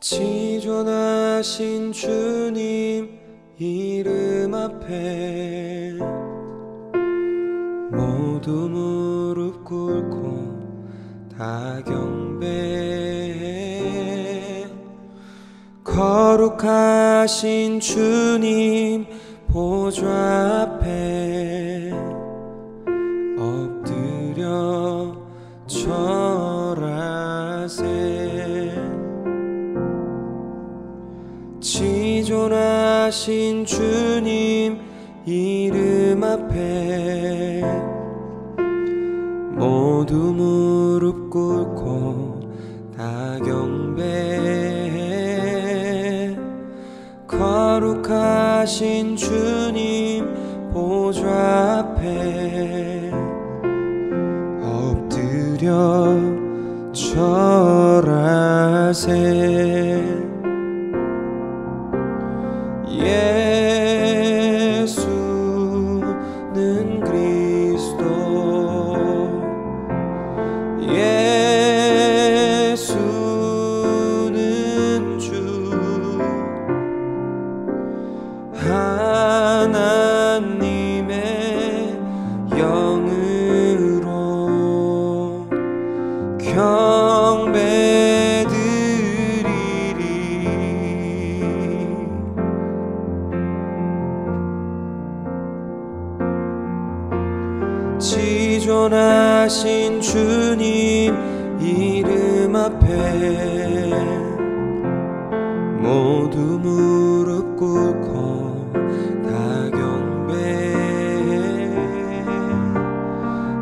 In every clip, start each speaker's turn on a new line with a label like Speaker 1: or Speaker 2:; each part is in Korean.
Speaker 1: 지존하신 주님 이름 앞에 모두 무릎 꿇고 다 경배해. 거룩하신 주님 보좌 앞에 엎드려 절하세. 지존하신 주님 이름 앞에 모두 무릎 꿇고 다 경배해. 거룩하신 주님 보좌 앞에 엎드려 절하세. 예수는 그리스도, 예수는 주, 하나님의 영으로 경배드리리. 지존하신 주님 이름 앞에 모두 무릎 꿇고 다 경배해.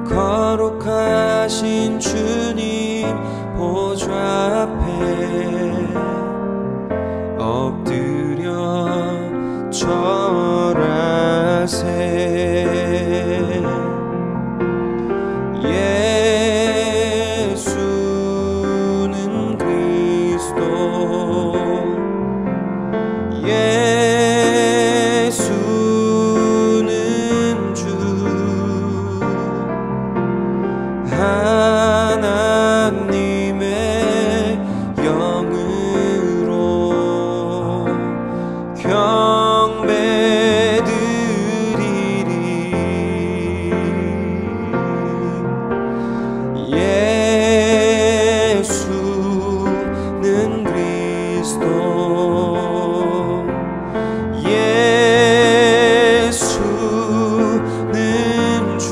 Speaker 1: 거룩하신 주님 보좌 앞에 엎드려 절하세. 예수는 그리스도, 예수는 주, 하나님의 영으로 경배드리리. 예수는 그리스도, 예수는 주,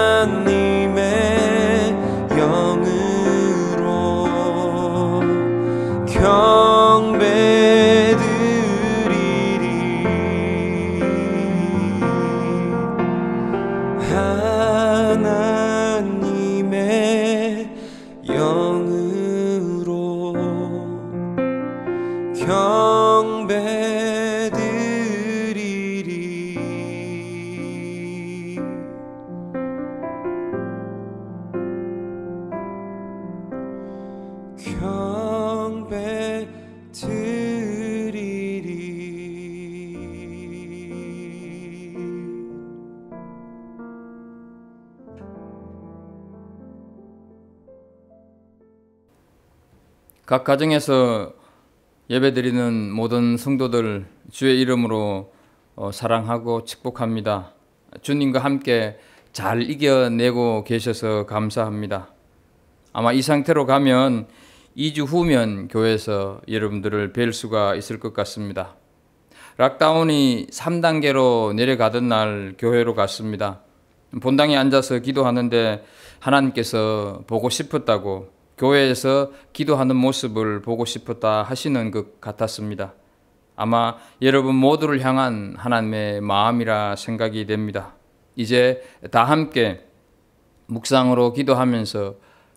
Speaker 1: 하나님의 영으로 경배드리리. 하나님의 영으로 경배드리리.
Speaker 2: 각 가정에서 예배드리는 모든 성도들 주의 이름으로 사랑하고 축복합니다. 주님과 함께 잘 이겨내고 계셔서 감사합니다. 아마 이 상태로 가면 2주 후면 교회에서 여러분들을 뵐 수가 있을 것 같습니다. 락다운이 3단계로 내려가던 날 교회로 갔습니다. 본당에 앉아서 기도하는데 하나님께서 보고 싶었다고, 교회에서 기도하는 모습을 보고 싶었다 하시는 것 같았습니다. 아마 여러분 모두를 향한 하나님의 마음이라 생각이 됩니다. 이제 다 함께 묵상으로 기도하면서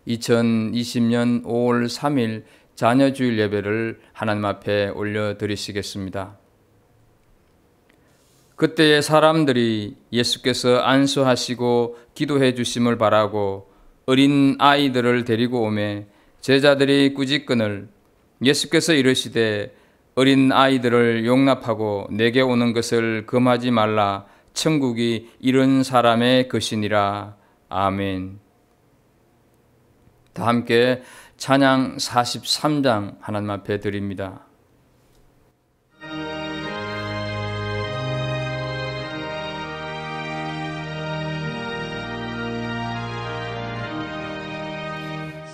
Speaker 2: 2020년 5월 3일 자녀주일 예배를 하나님 앞에 올려드리시겠습니다. 그때의 사람들이 예수께서 안수하시고 기도해 주심을 바라고 어린 아이들을 데리고 오매 제자들이 꾸짖거늘 예수께서 이르시되 어린 아이들을 용납하고 내게 오는 것을 금하지 말라. 천국이 이런 사람의 것이니라. 아멘. 다 함께 찬양 43장 하나님 앞에 드립니다.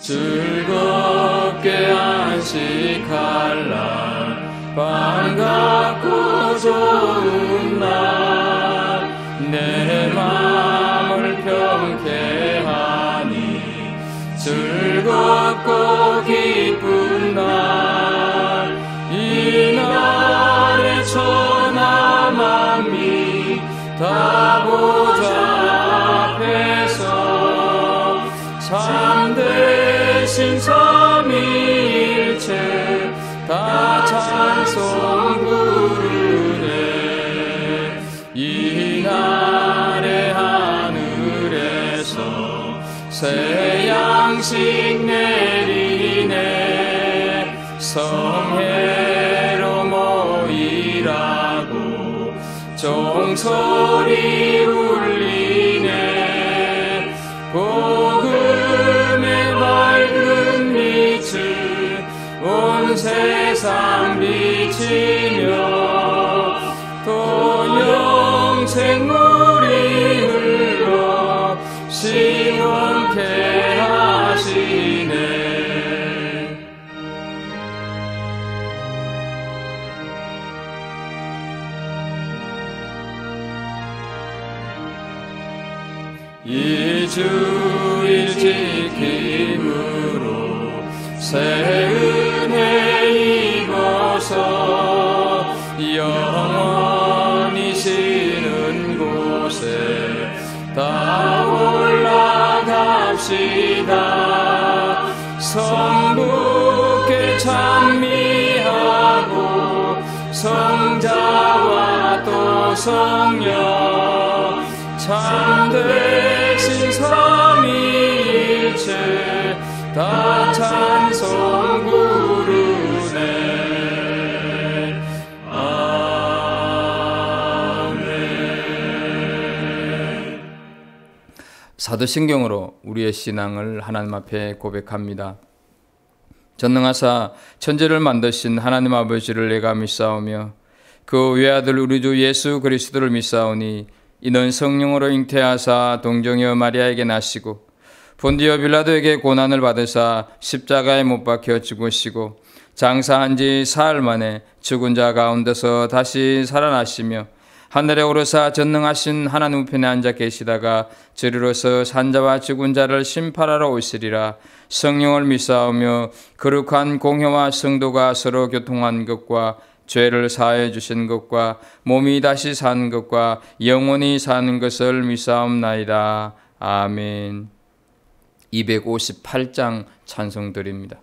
Speaker 2: 즐겁게 안식할 날 반갑고 좋은 날 내 마음을 평쾌하니 즐겁고 기쁜 날 이 날에 천하 만미 다 보좌 앞에서 참되신 삼위일체 다 찬송 부르네. 이 날에 하늘에서 새 양식 내리네. 성회로 모이라고 종소리 울리네. 복음의 밝은 빛을 온 세상 비치며 또 영생물이 흘러 시원케 하시네. 이 주일 지킴으로 새 은혜 입어서 영원히 쉬는 곳에 다 올라갑시다. 성부께 찬미하고 성자와 또 성령 참되신 삼위일체 다 찬송 부르네. 아멘. 사도신경으로 우리의 신앙을 하나님 앞에 고백합니다. 전능하사 천지를 만드신 하나님 아버지를 내가 믿사오며 그 외아들 우리 주 예수 그리스도를 믿사오니 이는 성령으로 잉태하사 동정여 마리아에게 나시고 본디오 빌라도에게 고난을 받으사 십자가에 못 박혀 죽으시고 장사한 지 사흘 만에 죽은 자 가운데서 다시 살아나시며 하늘에 오르사 전능하신 하나님 우편에 앉아 계시다가 저리로서 산자와 죽은 자를 심판하러 오시리라. 성령을 믿사오며 거룩한 공회와 성도가 서로 교통한 것과 죄를 사하여 주신 것과 몸이 다시 사는 것과 영원히 사는 것을 믿사옵나이다. 아멘. 258장 찬송드립니다.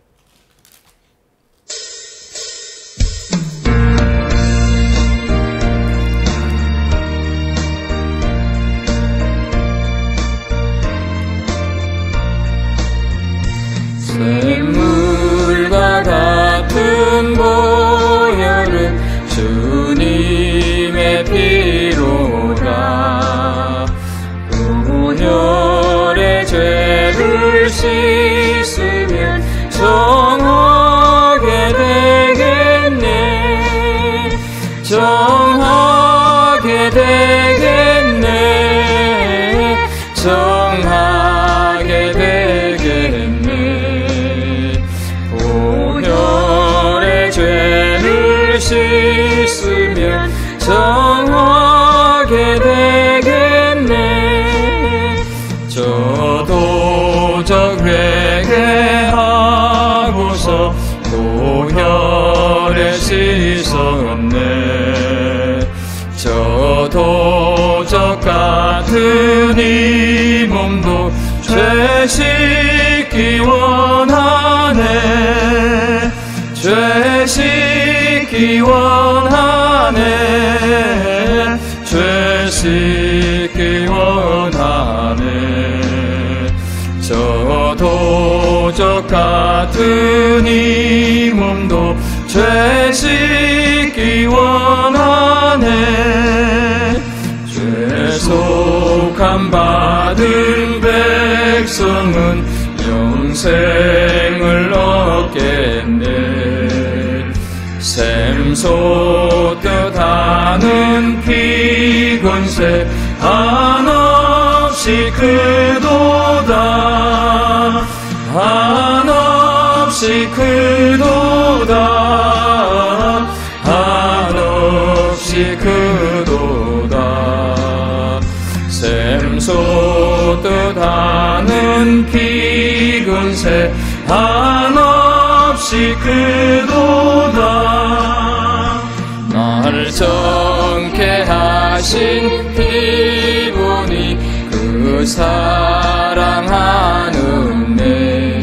Speaker 2: 샘물과 같은 보혈은 주님의 피로가 보혈의 죄를 씻으면 정원 같은 이 몸도 죄 씻기 원하네. 죄 씻기 원하네. 죄 씻기 원하네. 저 도적 같은 이 몸도 죄 씻기 원하네. 죄속함 받은 백성은 영생을 얻겠네. 샘솟듯 하는 피건세 한없이 크도다. 한없이 크도다. 한없이 크도다. 샘솟듯 하는 피근새 한없이 크도다. 날 정케 하신 피분이 그 사랑하는 내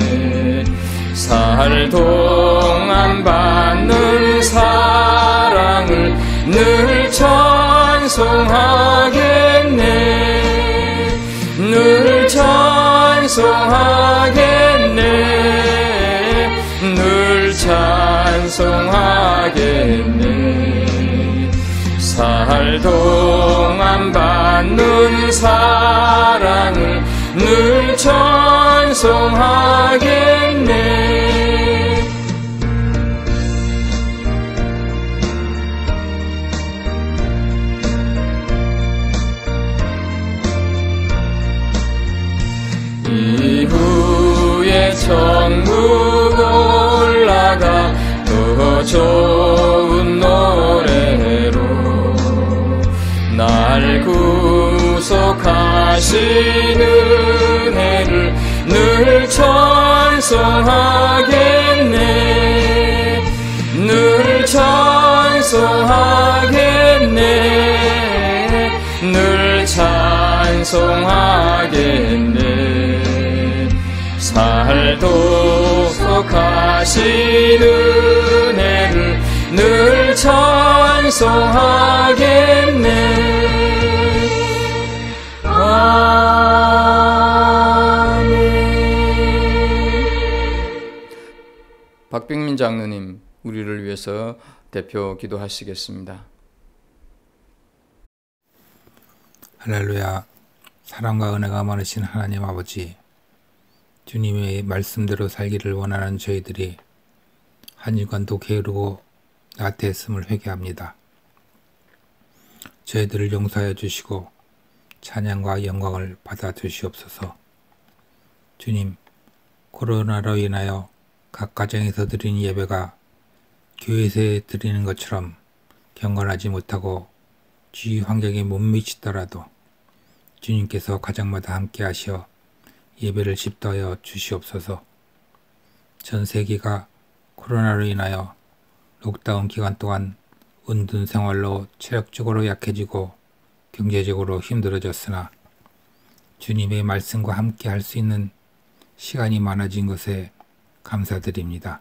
Speaker 2: 살 동안 받는 사랑을 늘 찬송하겠네. 늘 찬송하겠네. 늘 찬송하겠네. 살 동안 받는 사랑을 늘 찬송하겠네. 이후에 천국 올라가 더 좋은 노래로 날 구속하신 은혜를 늘 찬송하겠네. 늘 찬송하겠네. 늘 찬송하겠네. 살 도속하신 은혜를 늘 찬송하겠네. 아멘. 박병민 장로님, 우리를 위해서 대표 기도하시겠습니다.
Speaker 3: 할렐루야. 사랑과 은혜가 많으신 하나님 아버지, 주님의 말씀대로 살기를 원하는 저희들이 한 주간도 게으르고 나태했음을 회개합니다. 저희들을 용서하여 주시고 찬양과 영광을 받아 주시옵소서. 주님, 코로나로 인하여 각 가정에서 드리는 예배가 교회에서 드리는 것처럼 경건하지 못하고 주위 환경에 못 미치더라도 주님께서 가정마다 함께 하시어 예배를 집도하여 주시옵소서. 전 세계가 코로나로 인하여 록다운 기간 동안 은둔 생활로 체력적으로 약해지고 경제적으로 힘들어졌으나 주님의 말씀과 함께 할 수 있는 시간이 많아진 것에 감사드립니다.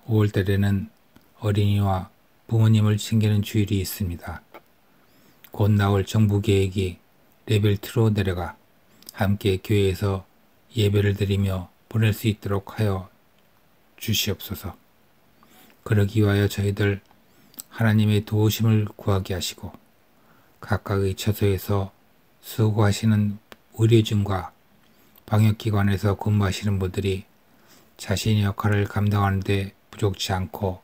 Speaker 3: 5월달에는 어린이와 부모님을 챙기는 주일이 있습니다. 곧 나올 정부 계획이 레벨 2로 내려가 함께 교회에서 예배를 드리며 보낼 수 있도록 하여 주시옵소서. 그러기 위하여 저희들 하나님의 도우심을 구하게 하시고 각각의 처소에서 수고하시는 의료진과 방역기관에서 근무하시는 분들이 자신의 역할을 감당하는 데 부족치 않고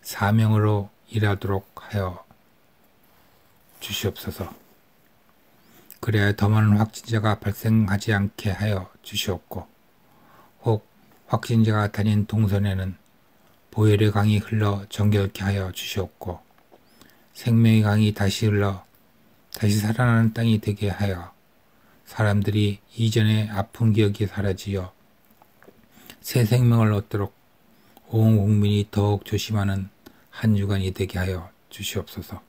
Speaker 3: 사명으로 일하도록 하여 주시옵소서. 그래야 더 많은 확진자가 발생하지 않게 하여 주시옵고, 혹 확진자가 다닌 동선에는 보혈의 강이 흘러 정결케 하여 주시옵고, 생명의 강이 다시 흘러 다시 살아나는 땅이 되게 하여 사람들이 이전의 아픈 기억이 사라지어 새 생명을 얻도록 온 국민이 더욱 조심하는 한 주간이 되게 하여 주시옵소서.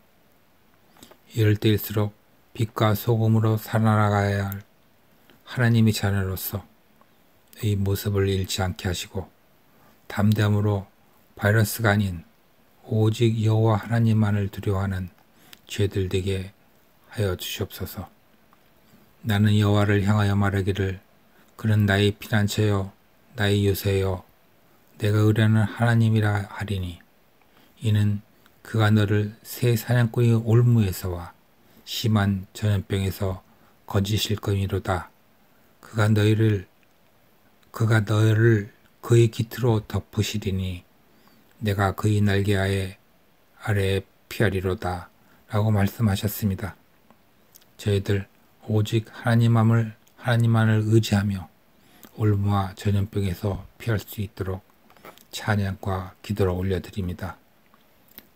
Speaker 3: 이럴 때일수록 빛과 소금으로 살아나가야 할 하나님의 자녀로서 이 모습을 잃지 않게 하시고 담대함으로 바이러스가 아닌 오직 여호와 하나님만을 두려워하는 죄들 되게 하여 주시옵소서. 나는 여호와를 향하여 말하기를 그는 나의 피난처요 나의 요새요 내가 의뢰하는 하나님이라 하리니 이는 그가 너를 새 사냥꾼의 올무에서와 심한 전염병에서 건지실 것이로다. 그가 너희를 그의 깃으로 덮으시리니 내가 그의 날개 아래에 피하리로다 라고 말씀하셨습니다. 저희들 오직 하나님만을 의지하며 올무와 전염병에서 피할 수 있도록 찬양과 기도를 올려드립니다.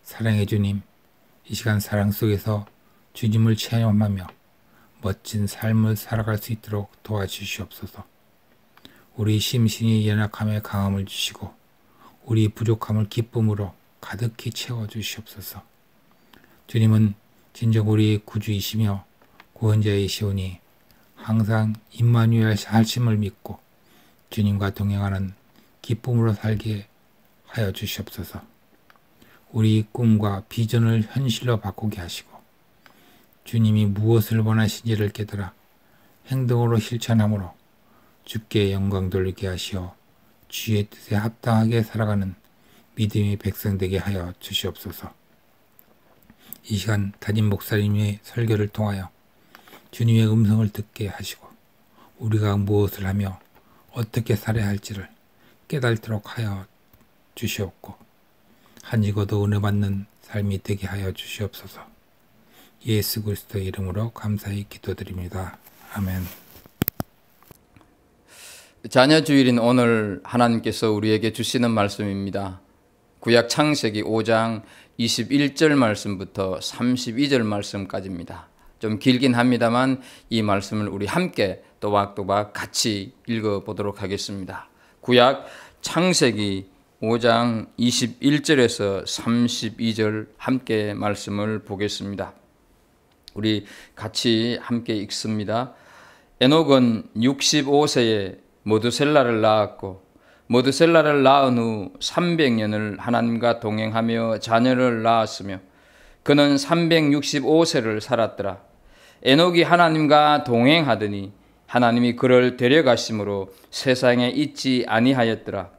Speaker 3: 사랑의 주님, 이 시간 사랑 속에서 주님을 체험하며 멋진 삶을 살아갈 수 있도록 도와주시옵소서. 우리 심신이 연약함에 강함을 주시고 우리 부족함을 기쁨으로 가득히 채워주시옵소서. 주님은 진정 우리 구주이시며 구원자이시오니 항상 임마누엘 하심을 믿고 주님과 동행하는 기쁨으로 살게 하여 주시옵소서. 우리 꿈과 비전을 현실로 바꾸게 하시고 주님이 무엇을 원하시는지를 깨달아 행동으로 실천함으로 주께 영광 돌리게 하시어 주의 뜻에 합당하게 살아가는 믿음의 백성 되게 하여 주시옵소서. 이 시간 담임 목사님의 설교를 통하여 주님의 음성을 듣게 하시고 우리가 무엇을 하며 어떻게 살아야 할지를 깨달도록 하여 주시옵고 한 익어도 은혜 받는 삶이 되게 하여 주시옵소서. 예수 그리스도의 이름으로 감사히 기도드립니다. 아멘.
Speaker 2: 자녀 주일인 오늘 하나님께서 우리에게 주시는 말씀입니다. 구약 창세기 5장 21절 말씀부터 32절 말씀까지입니다. 좀 길긴 합니다만 이 말씀을 우리 함께 또박또박 같이 읽어보도록 하겠습니다. 구약 창세기 5장 21절에서 32절 함께 말씀을 보겠습니다. 우리 같이 함께 읽습니다. 에녹은 65세에 모두셀라를 낳았고 모두셀라를 낳은 후 300년을 하나님과 동행하며 자녀를 낳았으며 그는 365세를 살았더라. 에녹이 하나님과 동행하더니 하나님이 그를 데려가심으로 세상에 있지 아니하였더라.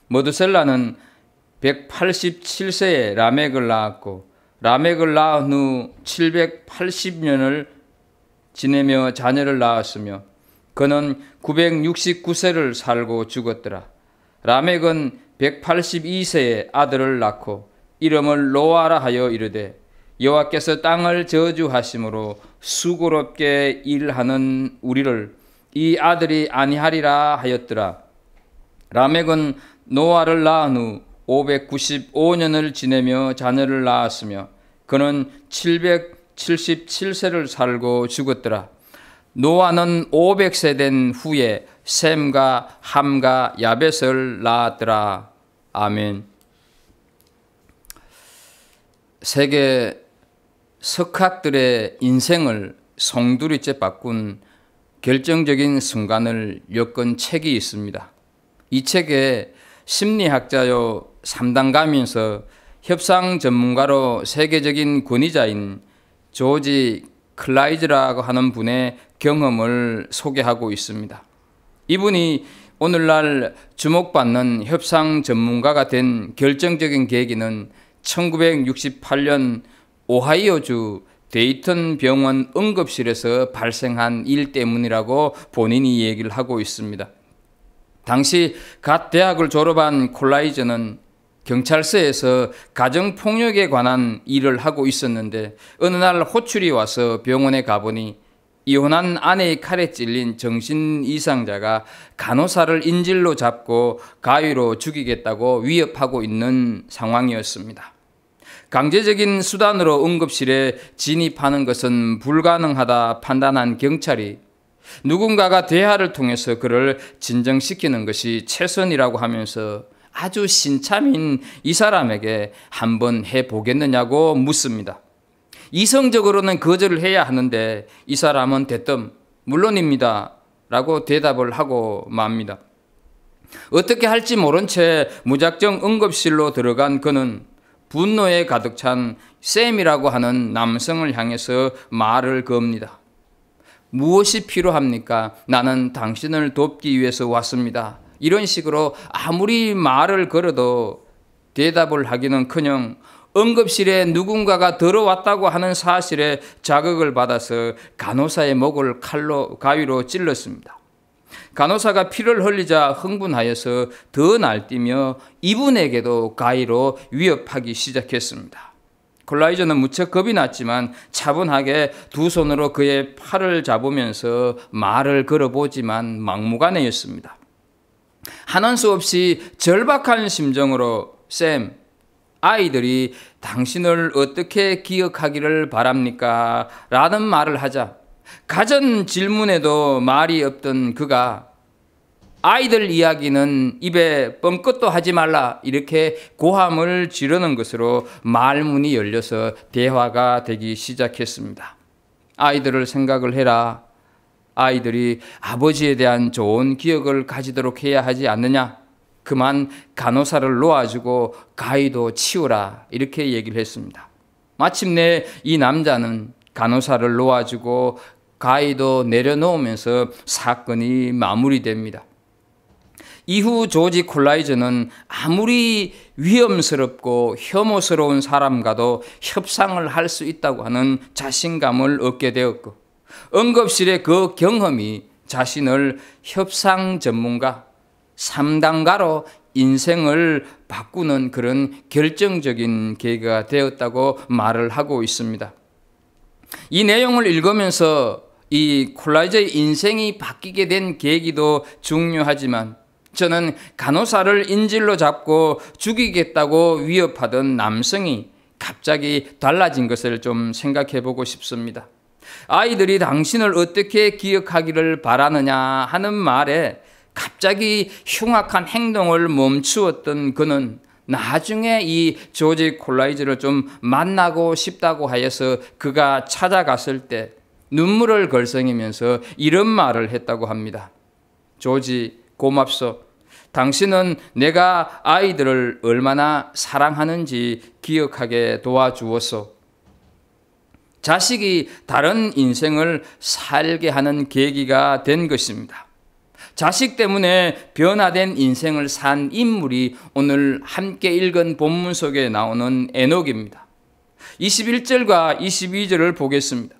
Speaker 2: 모두셀라는 187세에 라멕을 낳았고 라멕을 낳은 후 780년을 지내며 자녀를 낳았으며 그는 969세를 살고 죽었더라. 라멕은 182세에 아들을 낳고 이름을 노아라 하여 이르되 여호와께서 땅을 저주하심으로 수고롭게 일하는 우리를 이 아들이 아니하리라 하였더라. 라멕은 노아를 낳은 후 595년을 지내며 자녀를 낳았으며 그는 777세를 살고 죽었더라. 노아는 500세 된 후에 셈과 함과 야벳을 낳았더라. 아멘. 세계 석학들의 인생을 송두리째 바꾼 결정적인 순간을 엮은 책이 있습니다. 이 책에 심리학자요 3단가면서 협상 전문가로 세계적인 권위자인 조지 클라이즈라고 하는 분의 경험을 소개하고 있습니다. 이분이 오늘날 주목받는 협상 전문가가 된 결정적인 계기는 1968년 오하이오주 데이턴 병원 응급실에서 발생한 일 때문이라고 본인이 얘기를 하고 있습니다. 당시 갓 대학을 졸업한 콜라이저는 경찰서에서 가정폭력에 관한 일을 하고 있었는데 어느 날 호출이 와서 병원에 가보니 이혼한 아내의 칼에 찔린 정신 이상자가 간호사를 인질로 잡고 가위로 죽이겠다고 위협하고 있는 상황이었습니다. 강제적인 수단으로 응급실에 진입하는 것은 불가능하다 판단한 경찰이 누군가가 대화를 통해서 그를 진정시키는 것이 최선이라고 하면서 아주 신참인 이 사람에게 한번 해보겠느냐고 묻습니다. 이성적으로는 거절을 해야 하는데 이 사람은 대뜸 물론입니다 라고 대답을 하고 맙니다. 어떻게 할지 모른 채 무작정 응급실로 들어간 그는 분노에 가득 찬 샘이라고 하는 남성을 향해서 말을 겁니다. 무엇이 필요합니까? 나는 당신을 돕기 위해서 왔습니다. 이런 식으로 아무리 말을 걸어도 대답을 하기는커녕 응급실에 누군가가 들어왔다고 하는 사실에 자극을 받아서 간호사의 목을 가위로 찔렀습니다. 간호사가 피를 흘리자 흥분하여서 더 날뛰며 이분에게도 가위로 위협하기 시작했습니다. 콜라이저는 무척 겁이 났지만 차분하게 두 손으로 그의 팔을 잡으면서 말을 걸어보지만 막무가내였습니다. 하는 수 없이 절박한 심정으로 샘, 아이들이 당신을 어떻게 기억하기를 바랍니까? 라는 말을 하자 가전 질문에도 말이 없던 그가 아이들 이야기는 입에 뻥끗도 하지 말라 이렇게 고함을 지르는 것으로 말문이 열려서 대화가 되기 시작했습니다. 아이들을 생각을 해라. 아이들이 아버지에 대한 좋은 기억을 가지도록 해야 하지 않느냐. 그만 간호사를 놓아주고 가위도 치우라 이렇게 얘기를 했습니다. 마침내 이 남자는 간호사를 놓아주고 가위도 내려놓으면서 사건이 마무리됩니다. 이후 조지 콜라이저는 아무리 위험스럽고 혐오스러운 사람과도 협상을 할 수 있다고 하는 자신감을 얻게 되었고 응급실의 그 경험이 자신을 협상 전문가, 3단가로 인생을 바꾸는 그런 결정적인 계기가 되었다고 말을 하고 있습니다. 이 내용을 읽으면서 이 콜라이저의 인생이 바뀌게 된 계기도 중요하지만 저는 간호사를 인질로 잡고 죽이겠다고 위협하던 남성이 갑자기 달라진 것을 좀 생각해 보고 싶습니다. 아이들이 당신을 어떻게 기억하기를 바라느냐 하는 말에 갑자기 흉악한 행동을 멈추었던 그는 나중에 이 조지 콜라이저를 좀 만나고 싶다고 하여서 그가 찾아갔을 때 눈물을 걸썽이면서 이런 말을 했다고 합니다. 조지, 고맙소. 당신은 내가 아이들을 얼마나 사랑하는지 기억하게 도와주었소. 자식이 다른 인생을 살게 하는 계기가 된 것입니다. 자식 때문에 변화된 인생을 산 인물이 오늘 함께 읽은 본문 속에 나오는 에녹입니다. 21절과 22절을 보겠습니다.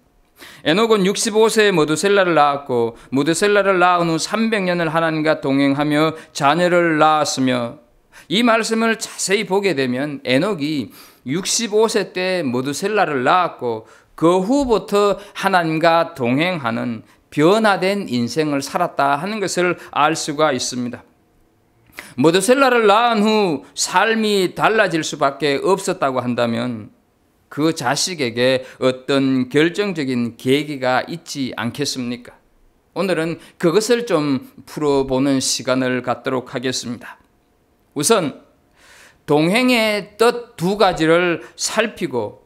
Speaker 2: 에녹은 65세에 무드셀라를 낳았고 무드셀라를 낳은 후 300년을 하나님과 동행하며 자녀를 낳았으며 이 말씀을 자세히 보게 되면 에녹이 65세 때 무드셀라를 낳았고 그 후부터 하나님과 동행하는 변화된 인생을 살았다 하는 것을 알 수가 있습니다. 무드셀라를 낳은 후 삶이 달라질 수밖에 없었다고 한다면 그 자식에게 어떤 결정적인 계기가 있지 않겠습니까? 오늘은 그것을 좀 풀어보는 시간을 갖도록 하겠습니다. 우선 동행의 뜻 두 가지를 살피고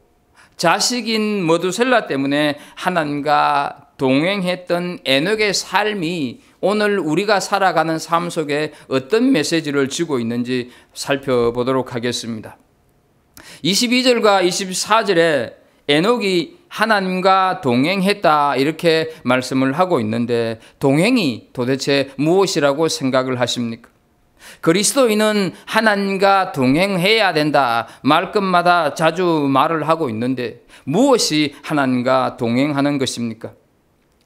Speaker 2: 자식인 무드셀라 때문에 하나님과 동행했던 에녹의 삶이 오늘 우리가 살아가는 삶 속에 어떤 메시지를 주고 있는지 살펴보도록 하겠습니다. 22절과 24절에 에녹이 하나님과 동행했다 이렇게 말씀을 하고 있는데 동행이 도대체 무엇이라고 생각을 하십니까? 그리스도인은 하나님과 동행해야 된다 말끝마다 자주 말을 하고 있는데 무엇이 하나님과 동행하는 것입니까?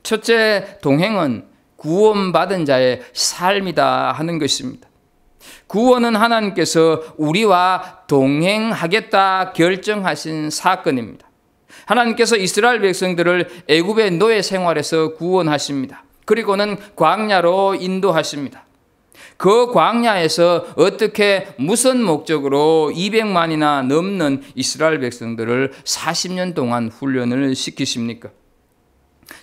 Speaker 2: 첫째, 동행은 구원받은 자의 삶이다 하는 것입니다. 구원은 하나님께서 우리와 동행하겠다 결정하신 사건입니다. 하나님께서 이스라엘 백성들을 애굽의 노예 생활에서 구원하십니다. 그리고는 광야로 인도하십니다. 그 광야에서 어떻게 무슨 목적으로 200만이나 넘는 이스라엘 백성들을 40년 동안 훈련을 시키십니까?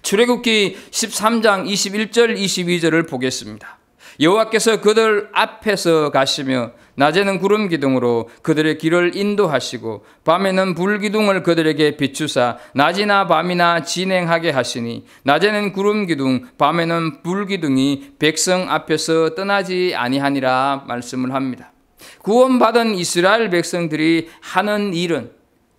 Speaker 2: 출애굽기 13장 21절 22절을 보겠습니다. 여호와께서 그들 앞에서 가시며 낮에는 구름 기둥으로 그들의 길을 인도하시고 밤에는 불 기둥을 그들에게 비추사 낮이나 밤이나 진행하게 하시니 낮에는 구름 기둥 밤에는 불 기둥이 백성 앞에서 떠나지 아니하니라 말씀을 합니다. 구원받은 이스라엘 백성들이 하는 일은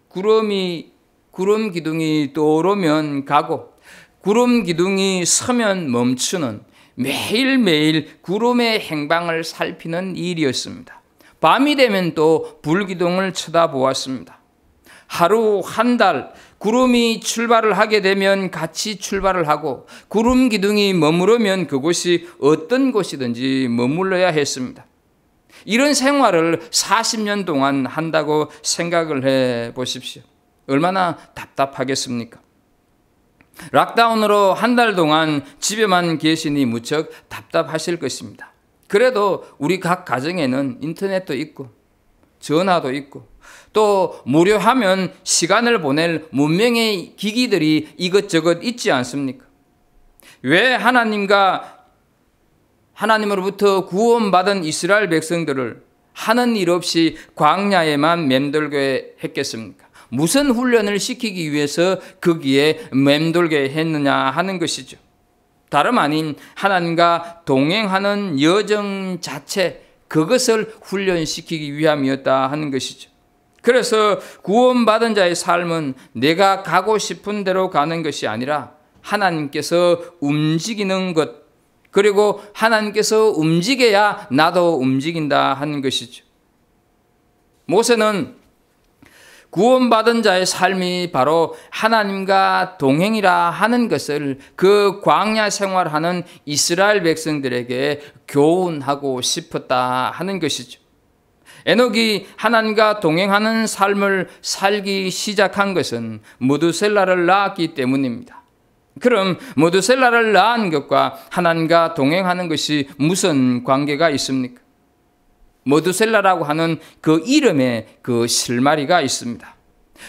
Speaker 2: 구름 기둥이 떠오르면 가고 구름 기둥이 서면 멈추는 매일매일 구름의 행방을 살피는 일이었습니다. 밤이 되면 또 불기둥을 쳐다보았습니다. 하루 한 달 구름이 출발을 하게 되면 같이 출발을 하고 구름 기둥이 머무르면 그곳이 어떤 곳이든지 머물러야 했습니다. 이런 생활을 40년 동안 한다고 생각을 해 보십시오. 얼마나 답답하겠습니까? 락다운으로 한 달 동안 집에만 계시니 무척 답답하실 것입니다. 그래도 우리 각 가정에는 인터넷도 있고 전화도 있고 또 무료하면 시간을 보낼 문명의 기기들이 이것저것 있지 않습니까? 왜 하나님으로부터 구원받은 이스라엘 백성들을 하는 일 없이 광야에만 맴돌게 했겠습니까? 무슨 훈련을 시키기 위해서 거기에 맴돌게 했느냐 하는 것이죠. 다름 아닌 하나님과 동행하는 여정 자체, 그것을 훈련시키기 위함이었다 하는 것이죠. 그래서 구원받은 자의 삶은 내가 가고 싶은 대로 가는 것이 아니라 하나님께서 움직이는 것, 그리고 하나님께서 움직여야 나도 움직인다 하는 것이죠. 모세는 구원받은 자의 삶이 바로 하나님과 동행이라 하는 것을 그 광야 생활하는 이스라엘 백성들에게 교훈하고 싶었다 하는 것이죠. 에녹이 하나님과 동행하는 삶을 살기 시작한 것은 무두셀라를 낳았기 때문입니다. 그럼 무두셀라를 낳은 것과 하나님과 동행하는 것이 무슨 관계가 있습니까? 무두셀라라고 하는 그 이름에 그 실마리가 있습니다.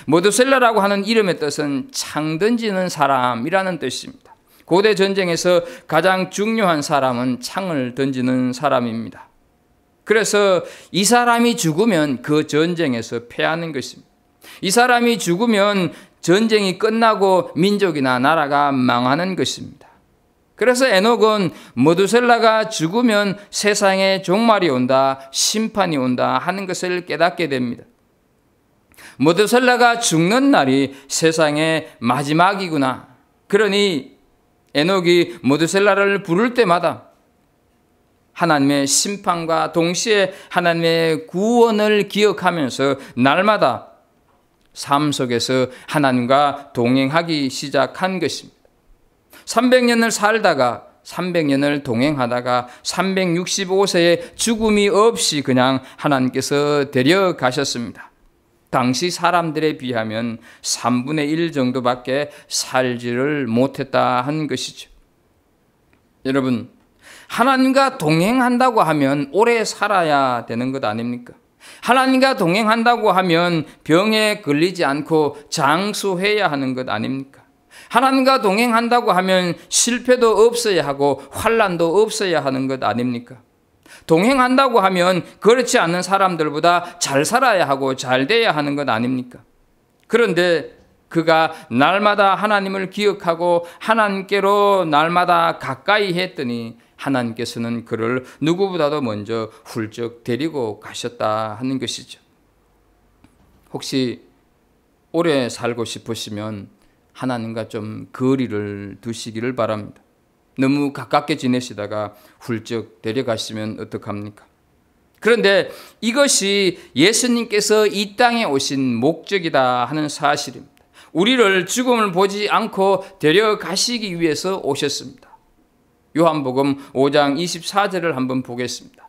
Speaker 2: 무두셀라라고 하는 이름의 뜻은 창 던지는 사람이라는 뜻입니다. 고대 전쟁에서 가장 중요한 사람은 창을 던지는 사람입니다. 그래서 이 사람이 죽으면 그 전쟁에서 패하는 것입니다. 이 사람이 죽으면 전쟁이 끝나고 민족이나 나라가 망하는 것입니다. 그래서 에녹은 무두셀라가 죽으면 세상에 종말이 온다, 심판이 온다 하는 것을 깨닫게 됩니다. 무두셀라가 죽는 날이 세상의 마지막이구나. 그러니 에녹이 무두셀라를 부를 때마다 하나님의 심판과 동시에 하나님의 구원을 기억하면서 날마다 삶 속에서 하나님과 동행하기 시작한 것입니다. 300년을 살다가 300년을 동행하다가 365세에 죽음이 없이 그냥 하나님께서 데려가셨습니다. 당시 사람들에 비하면 3분의 1 정도밖에 살지를 못했다 하는 것이죠. 여러분, 하나님과 동행한다고 하면 오래 살아야 되는 것 아닙니까? 하나님과 동행한다고 하면 병에 걸리지 않고 장수해야 하는 것 아닙니까? 하나님과 동행한다고 하면 실패도 없어야 하고 환난도 없어야 하는 것 아닙니까? 동행한다고 하면 그렇지 않는 사람들보다 잘 살아야 하고 잘 돼야 하는 것 아닙니까? 그런데 그가 날마다 하나님을 기억하고 하나님께로 날마다 가까이 했더니 하나님께서는 그를 누구보다도 먼저 훌쩍 데리고 가셨다 하는 것이죠. 혹시 오래 살고 싶으시면 하나님과 좀 거리를 두시기를 바랍니다. 너무 가깝게 지내시다가 훌쩍 데려가시면 어떡합니까? 그런데 이것이 예수님께서 이 땅에 오신 목적이다 하는 사실입니다. 우리를 죽음을 보지 않고 데려가시기 위해서 오셨습니다. 요한복음 5장 24절을 한번 보겠습니다.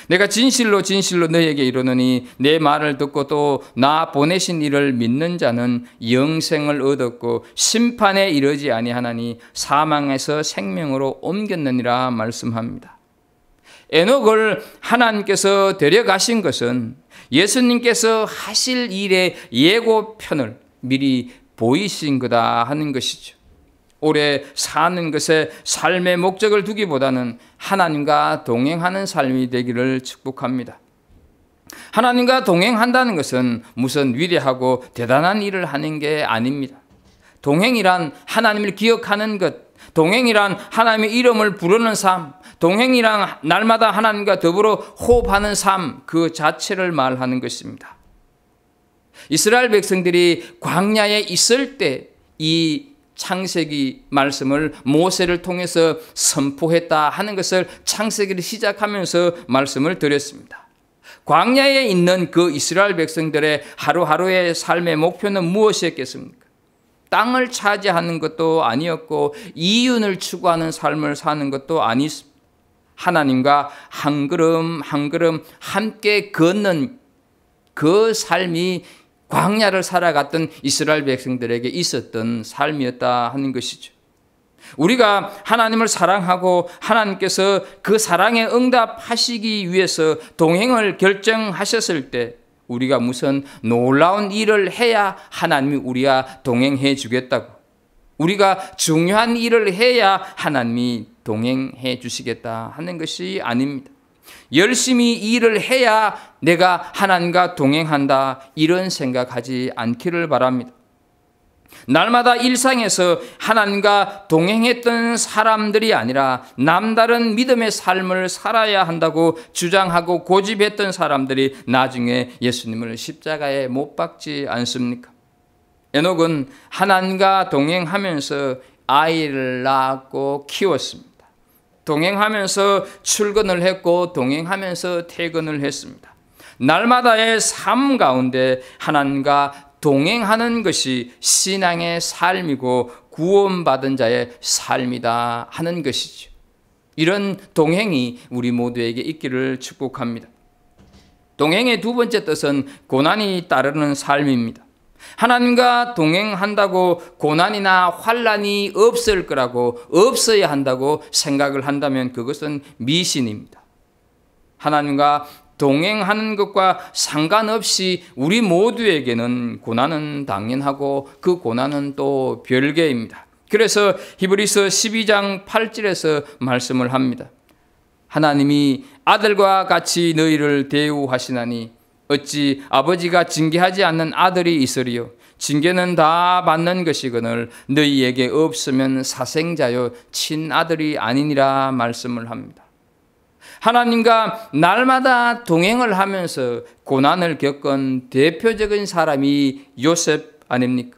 Speaker 2: 내가 진실로 진실로 너희에게 이르노니 내 말을 듣고 또 나 보내신 이를 믿는 자는 영생을 얻었고 심판에 이르지 아니하나니 사망에서 생명으로 옮겼느니라 말씀합니다. 에녹을 하나님께서 데려가신 것은 예수님께서 하실 일의 예고편을 미리 보이신 거다 하는 것이죠. 오래 사는 것에 삶의 목적을 두기보다는 하나님과 동행하는 삶이 되기를 축복합니다. 하나님과 동행한다는 것은 무슨 위대하고 대단한 일을 하는 게 아닙니다. 동행이란 하나님을 기억하는 것, 동행이란 하나님의 이름을 부르는 삶, 동행이란 날마다 하나님과 더불어 호흡하는 삶, 그 자체를 말하는 것입니다. 이스라엘 백성들이 광야에 있을 때 이 창세기 말씀을 모세를 통해서 선포했다 하는 것을 창세기를 시작하면서 말씀을 드렸습니다. 광야에 있는 그 이스라엘 백성들의 하루하루의 삶의 목표는 무엇이었겠습니까? 땅을 차지하는 것도 아니었고 이윤을 추구하는 삶을 사는 것도 아니었습니다. 하나님과 한 걸음 한 걸음 함께 걷는 그 삶이 광야를 살아갔던 이스라엘 백성들에게 있었던 삶이었다 하는 것이죠. 우리가 하나님을 사랑하고 하나님께서 그 사랑에 응답하시기 위해서 동행을 결정하셨을 때 우리가 무슨 놀라운 일을 해야 하나님이 우리와 동행해 주겠다고, 우리가 중요한 일을 해야 하나님이 동행해 주시겠다 하는 것이 아닙니다. 열심히 일을 해야 내가 하나님과 동행한다, 이런 생각하지 않기를 바랍니다. 날마다 일상에서 하나님과 동행했던 사람들이 아니라 남다른 믿음의 삶을 살아야 한다고 주장하고 고집했던 사람들이 나중에 예수님을 십자가에 못 박지 않습니까? 에녹은 하나님과 동행하면서 아이를 낳았고 키웠습니다. 동행하면서 출근을 했고 동행하면서 퇴근을 했습니다. 날마다의 삶 가운데 하나님과 동행하는 것이 신앙의 삶이고 구원받은 자의 삶이다 하는 것이죠. 이런 동행이 우리 모두에게 있기를 축복합니다. 동행의 두 번째 뜻은 고난이 따르는 삶입니다. 하나님과 동행한다고 고난이나 환난이 없을 거라고, 없어야 한다고 생각을 한다면 그것은 미신입니다. 하나님과 동행하는 것과 상관없이 우리 모두에게는 고난은 당연하고 그 고난은 또 별개입니다. 그래서 히브리서 12장 8절에서 말씀을 합니다. 하나님이 아들과 같이 너희를 대우하시나니 어찌 아버지가 징계하지 않는 아들이 있으리요. 징계는 다 받는 것이거늘 너희에게 없으면 사생자요 친아들이 아니니라 말씀을 합니다. 하나님과 날마다 동행을 하면서 고난을 겪은 대표적인 사람이 요셉 아닙니까?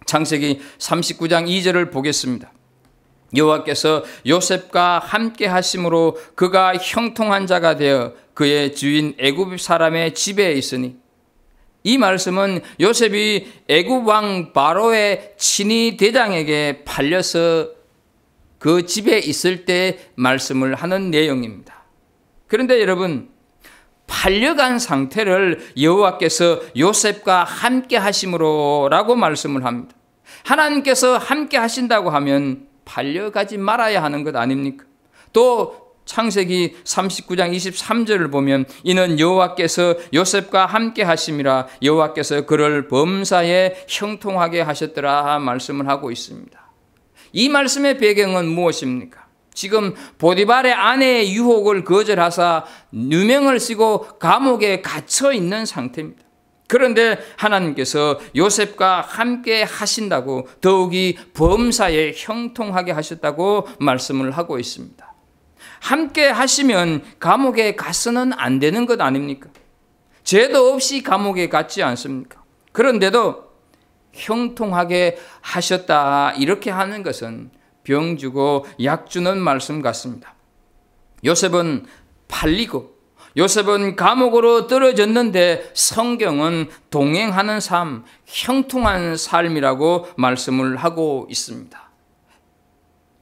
Speaker 2: 창세기 39장 2절을 보겠습니다. 여호와께서 요셉과 함께 하심으로 그가 형통한 자가 되어 그의 주인 애굽 사람의 집에 있으니, 이 말씀은 요셉이 애굽 왕 바로의 친위 대장에게 팔려서 그 집에 있을 때 말씀을 하는 내용입니다. 그런데 여러분, 팔려간 상태를 여호와께서 요셉과 함께 하심으로 라고 말씀을 합니다. 하나님께서 함께 하신다고 하면 팔려가지 말아야 하는 것 아닙니까? 또 창세기 39장 23절을 보면 이는 여호와께서 요셉과 함께 하심이라 여호와께서 그를 범사에 형통하게 하셨더라 말씀을 하고 있습니다. 이 말씀의 배경은 무엇입니까? 지금 보디발의 아내의 유혹을 거절하사 누명을 쓰고 감옥에 갇혀 있는 상태입니다. 그런데 하나님께서 요셉과 함께 하신다고, 더욱이 범사에 형통하게 하셨다고 말씀을 하고 있습니다. 함께 하시면 감옥에 가서는 안 되는 것 아닙니까? 죄도 없이 감옥에 갔지 않습니까? 그런데도 형통하게 하셨다 이렇게 하는 것은 병 주고 약 주는 말씀 같습니다. 요셉은 팔리고 요셉은 감옥으로 떨어졌는데 성경은 동행하는 삶, 형통한 삶이라고 말씀을 하고 있습니다.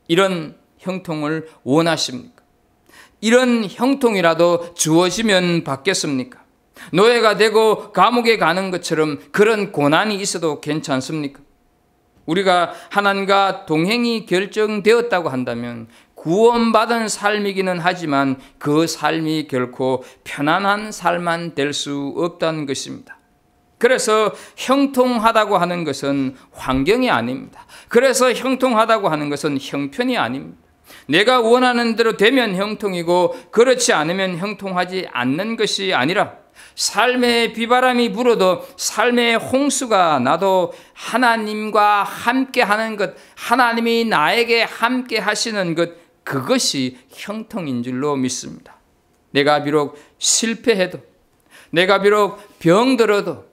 Speaker 2: 이런 형통을 원하십니까? 이런 형통이라도 주어지면 받겠습니까? 노예가 되고 감옥에 가는 것처럼 그런 고난이 있어도 괜찮습니까? 우리가 하나님과 동행이 결정되었다고 한다면 구원받은 삶이기는 하지만 그 삶이 결코 편안한 삶만 될 수 없다는 것입니다. 그래서 형통하다고 하는 것은 환경이 아닙니다. 그래서 형통하다고 하는 것은 형편이 아닙니다. 내가 원하는 대로 되면 형통이고 그렇지 않으면 형통하지 않는 것이 아니라 삶의 비바람이 불어도 삶의 홍수가 나도 하나님과 함께 하는 것, 하나님이 나에게 함께 하시는 것, 그것이 형통인 줄로 믿습니다. 내가 비록 실패해도, 내가 비록 병들어도,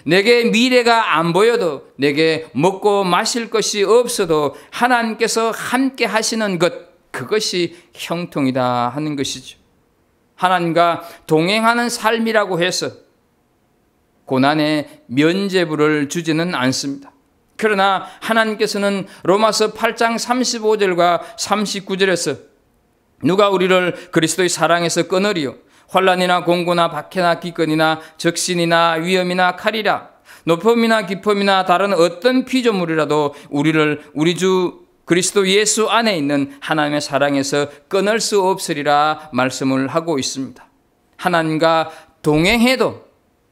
Speaker 2: 내게 미래가 안 보여도, 내게 먹고 마실 것이 없어도 하나님께서 함께 하시는 것, 그것이 형통이다 하는 것이죠. 하나님과 동행하는 삶이라고 해서 고난의 면죄부를 주지는 않습니다. 그러나 하나님께서는 로마서 8장 35절과 39절에서 누가 우리를 그리스도의 사랑에서 끊으리요? 환난이나 공고나 박해나 기근이나 적신이나 위험이나 칼이라, 높음이나 깊음이나 다른 어떤 피조물이라도 우리를 우리 주 그리스도 예수 안에 있는 하나님의 사랑에서 끊을 수 없으리라 말씀을 하고 있습니다. 하나님과 동행해도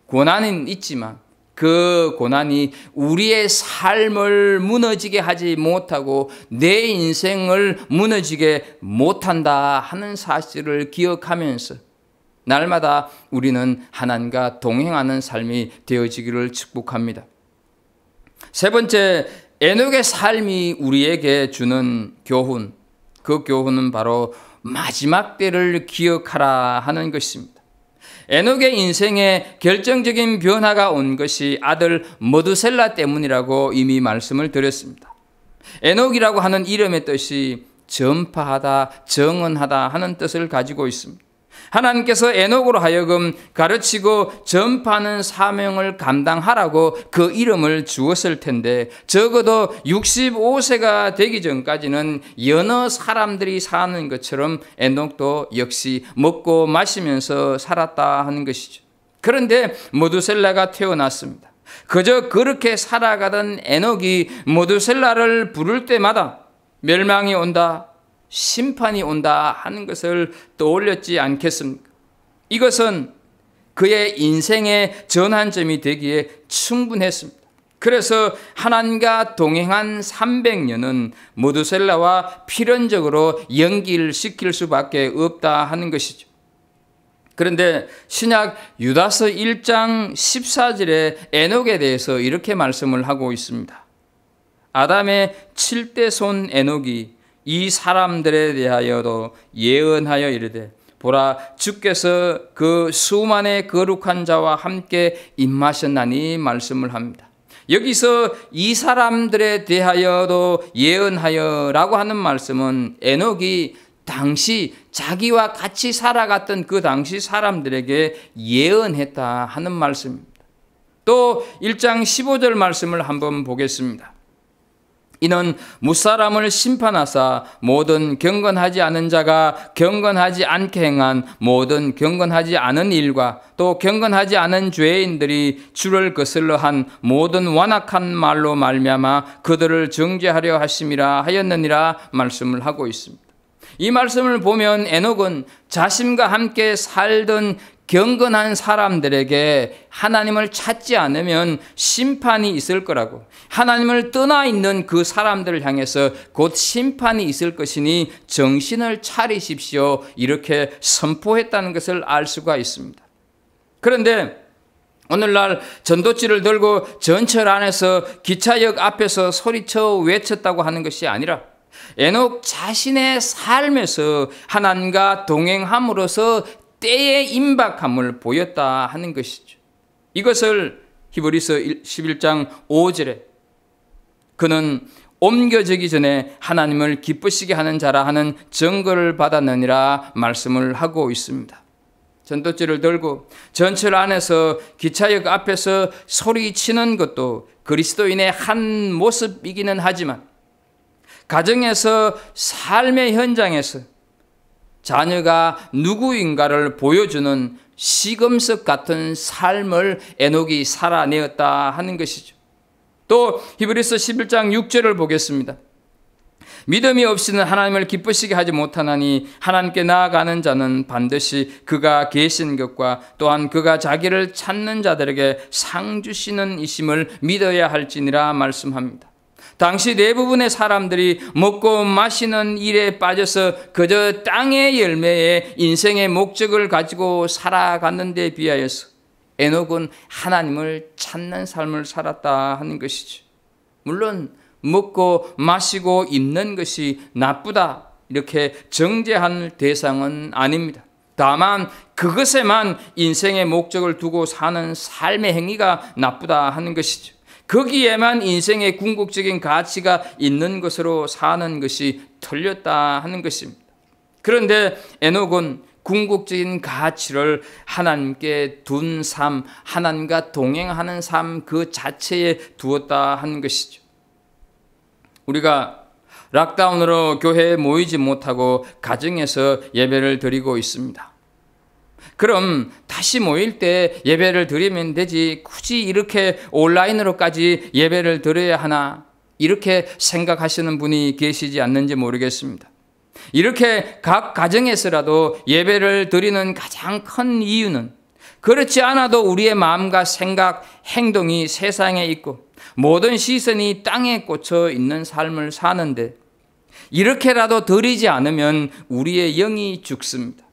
Speaker 2: 고난은 있지만 그 고난이 우리의 삶을 무너지게 하지 못하고 내 인생을 무너지게 못한다 하는 사실을 기억하면서 날마다 우리는 하나님과 동행하는 삶이 되어지기를 축복합니다. 세 번째, 에녹의 삶이 우리에게 주는 교훈, 그 교훈은 바로 마지막 때를 기억하라 하는 것입니다. 에녹의 인생에 결정적인 변화가 온 것이 아들 머두셀라 때문이라고 이미 말씀을 드렸습니다. 에녹이라고 하는 이름의 뜻이 전파하다, 정언하다 하는 뜻을 가지고 있습니다. 하나님께서 에녹으로 하여금 가르치고 전파하는 사명을 감당하라고 그 이름을 주었을 텐데 적어도 65세가 되기 전까지는 여러 사람들이 사는 것처럼 에녹도 역시 먹고 마시면서 살았다 하는 것이죠. 그런데 머두셀라가 태어났습니다. 그저 그렇게 살아가던 에녹이 머두셀라를 부를 때마다 멸망이 온다, 심판이 온다 하는 것을 떠올렸지 않겠습니까? 이것은 그의 인생의 전환점이 되기에 충분했습니다. 그래서 하나님과 동행한 300년은 머두셀라와 필연적으로 연기시킬 수밖에 없다 하는 것이죠. 그런데 신약 유다서 1장 14절에 에녹에 대해서 이렇게 말씀을 하고 있습니다. 아담의 7대 손 에녹이 이 사람들에 대하여도 예언하여 이르되 보라, 주께서 그 수만의 거룩한 자와 함께 임하셨나니 말씀을 합니다. 여기서 이 사람들에 대하여도 예언하여라고 하는 말씀은 에녹이 당시 자기와 같이 살아갔던 그 당시 사람들에게 예언했다 하는 말씀입니다. 또 1장 15절 말씀을 한번 보겠습니다. 이는 무사람을 심판하사 모든 경건하지 않은 자가 경건하지 않게 행한 모든 경건하지 않은 일과 또 경건하지 않은 죄인들이 주를 거슬러 한 모든 완악한 말로 말미암아 그들을 정죄하려 하심이라 하였느니라 말씀을 하고 있습니다. 이 말씀을 보면 에녹은 자신과 함께 살던 경건한 사람들에게 하나님을 찾지 않으면 심판이 있을 거라고, 하나님을 떠나 있는 그 사람들을 향해서 곧 심판이 있을 것이니 정신을 차리십시오, 이렇게 선포했다는 것을 알 수가 있습니다. 그런데 오늘날 전도지를 들고 전철 안에서 기차역 앞에서 소리쳐 외쳤다고 하는 것이 아니라 에녹 자신의 삶에서 하나님과 동행함으로써 때의 임박함을 보였다 하는 것이죠. 이것을 히브리서 11장 5절에 그는 옮겨지기 전에 하나님을 기쁘시게 하는 자라 하는 증거를 받았느니라 말씀을 하고 있습니다. 전도지를 들고 전철 안에서 기차역 앞에서 소리치는 것도 그리스도인의 한 모습이기는 하지만 가정에서 삶의 현장에서 자녀가 누구인가를 보여주는 시금석 같은 삶을 에녹이 살아내었다 하는 것이죠. 또 히브리서 11장 6절을 보겠습니다. 믿음이 없이는 하나님을 기쁘시게 하지 못하나니 하나님께 나아가는 자는 반드시 그가 계신 것과 또한 그가 자기를 찾는 자들에게 상 주시는 이심을 믿어야 할지니라 말씀합니다. 당시 대부분의 사람들이 먹고 마시는 일에 빠져서 그저 땅의 열매에 인생의 목적을 가지고 살아갔는 데 비하여서 에녹은 하나님을 찾는 삶을 살았다 하는 것이죠. 물론 먹고 마시고 입는 것이 나쁘다 이렇게 정죄할 대상은 아닙니다. 다만 그것에만 인생의 목적을 두고 사는 삶의 행위가 나쁘다 하는 것이죠. 거기에만 인생의 궁극적인 가치가 있는 것으로 사는 것이 틀렸다 하는 것입니다. 그런데 에녹은 궁극적인 가치를 하나님께 둔 삶, 하나님과 동행하는 삶 그 자체에 두었다 하는 것이죠. 우리가 락다운으로 교회에 모이지 못하고 가정에서 예배를 드리고 있습니다. 그럼 다시 모일 때 예배를 드리면 되지 굳이 이렇게 온라인으로까지 예배를 드려야 하나 이렇게 생각하시는 분이 계시지 않는지 모르겠습니다. 이렇게 각 가정에서라도 예배를 드리는 가장 큰 이유는 그렇지 않아도 우리의 마음과 생각, 행동이 세상에 있고 모든 시선이 땅에 꽂혀 있는 삶을 사는데 이렇게라도 드리지 않으면 우리의 영이 죽습니다.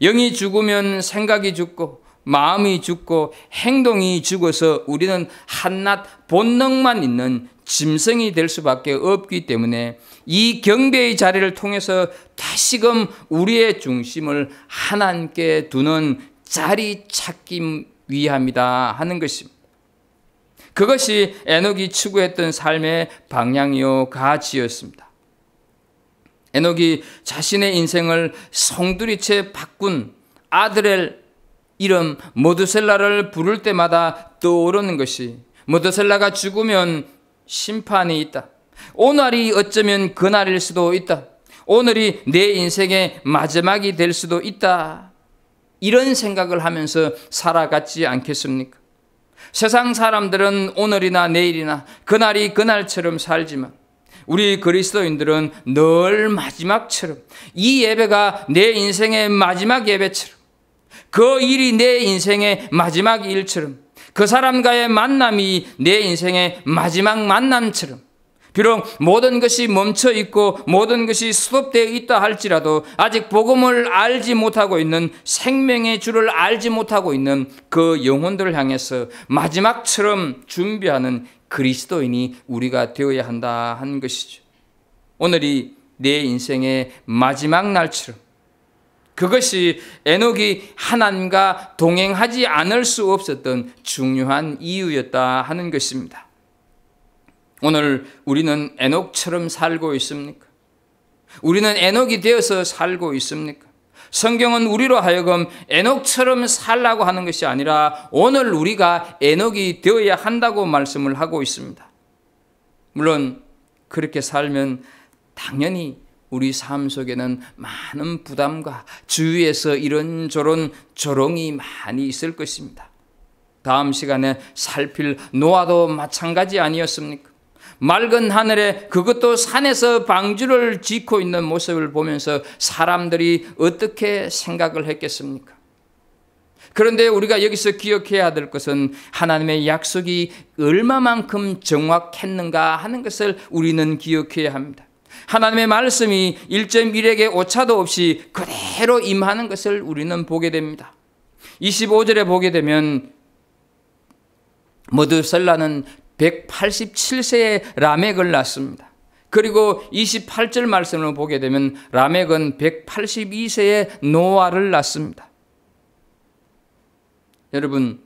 Speaker 2: 영이 죽으면 생각이 죽고 마음이 죽고 행동이 죽어서 우리는 한낱 본능만 있는 짐승이 될 수밖에 없기 때문에 이 경배의 자리를 통해서 다시금 우리의 중심을 하나님께 두는 자리 찾기 위함이다 하는 것입니다. 그것이 에녹이 추구했던 삶의 방향이요 가치였습니다. 에녹이 자신의 인생을 송두리째 바꾼 아들의 이름 모두셀라를 부를 때마다 떠오르는 것이 모두셀라가 죽으면 심판이 있다. 오늘이 어쩌면 그날일 수도 있다. 오늘이 내 인생의 마지막이 될 수도 있다. 이런 생각을 하면서 살아갔지 않겠습니까? 세상 사람들은 오늘이나 내일이나 그날이 그날처럼 살지만 우리 그리스도인들은 늘 마지막처럼 이 예배가 내 인생의 마지막 예배처럼 그 일이 내 인생의 마지막 일처럼 그 사람과의 만남이 내 인생의 마지막 만남처럼 비록 모든 것이 멈춰 있고 모든 것이 스톱되어 있다 할지라도 아직 복음을 알지 못하고 있는 생명의 주를 알지 못하고 있는 그 영혼들을 향해서 마지막처럼 준비하는 그리스도인이 우리가 되어야 한다 하는 것이죠. 오늘이 내 인생의 마지막 날처럼 그것이 에녹이 하나님과 동행하지 않을 수 없었던 중요한 이유였다 하는 것입니다. 오늘 우리는 에녹처럼 살고 있습니까? 우리는 에녹이 되어서 살고 있습니까? 성경은 우리로 하여금 에녹처럼 살라고 하는 것이 아니라 오늘 우리가 에녹이 되어야 한다고 말씀을 하고 있습니다. 물론 그렇게 살면 당연히 우리 삶 속에는 많은 부담과 주위에서 이런저런 조롱이 많이 있을 것입니다. 다음 시간에 살필 노아도 마찬가지 아니었습니까? 맑은 하늘에 그것도 산에서 방주를 짓고 있는 모습을 보면서 사람들이 어떻게 생각을 했겠습니까? 그런데 우리가 여기서 기억해야 될 것은 하나님의 약속이 얼마만큼 정확했는가 하는 것을 우리는 기억해야 합니다. 하나님의 말씀이 1.1에게 오차도 없이 그대로 임하는 것을 우리는 보게 됩니다. 25절에 보게 되면 머드셀라는 187세에 라멕을 낳습니다. 그리고 28절 말씀을 보게 되면 라멕은 182세에 노아를 낳습니다. 여러분,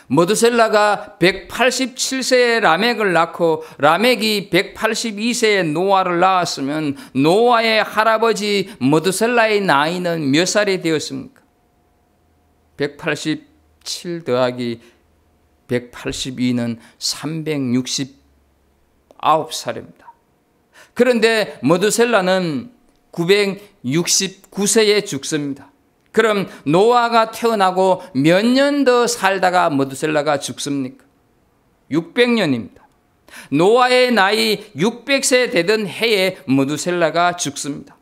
Speaker 2: 머드셀라가 187세에 라멕을 낳고 라멕이 182세에 노아를 낳았으면 노아의 할아버지 머드셀라의 나이는 몇 살이 되었습니까? 187 더하기 182는 369살입니다. 그런데 머드셀라는 969세에 죽습니다. 그럼 노아가 태어나고 몇 년 더 살다가 머드셀라가 죽습니까? 600년입니다. 노아의 나이 600세 되던 해에 머드셀라가 죽습니다.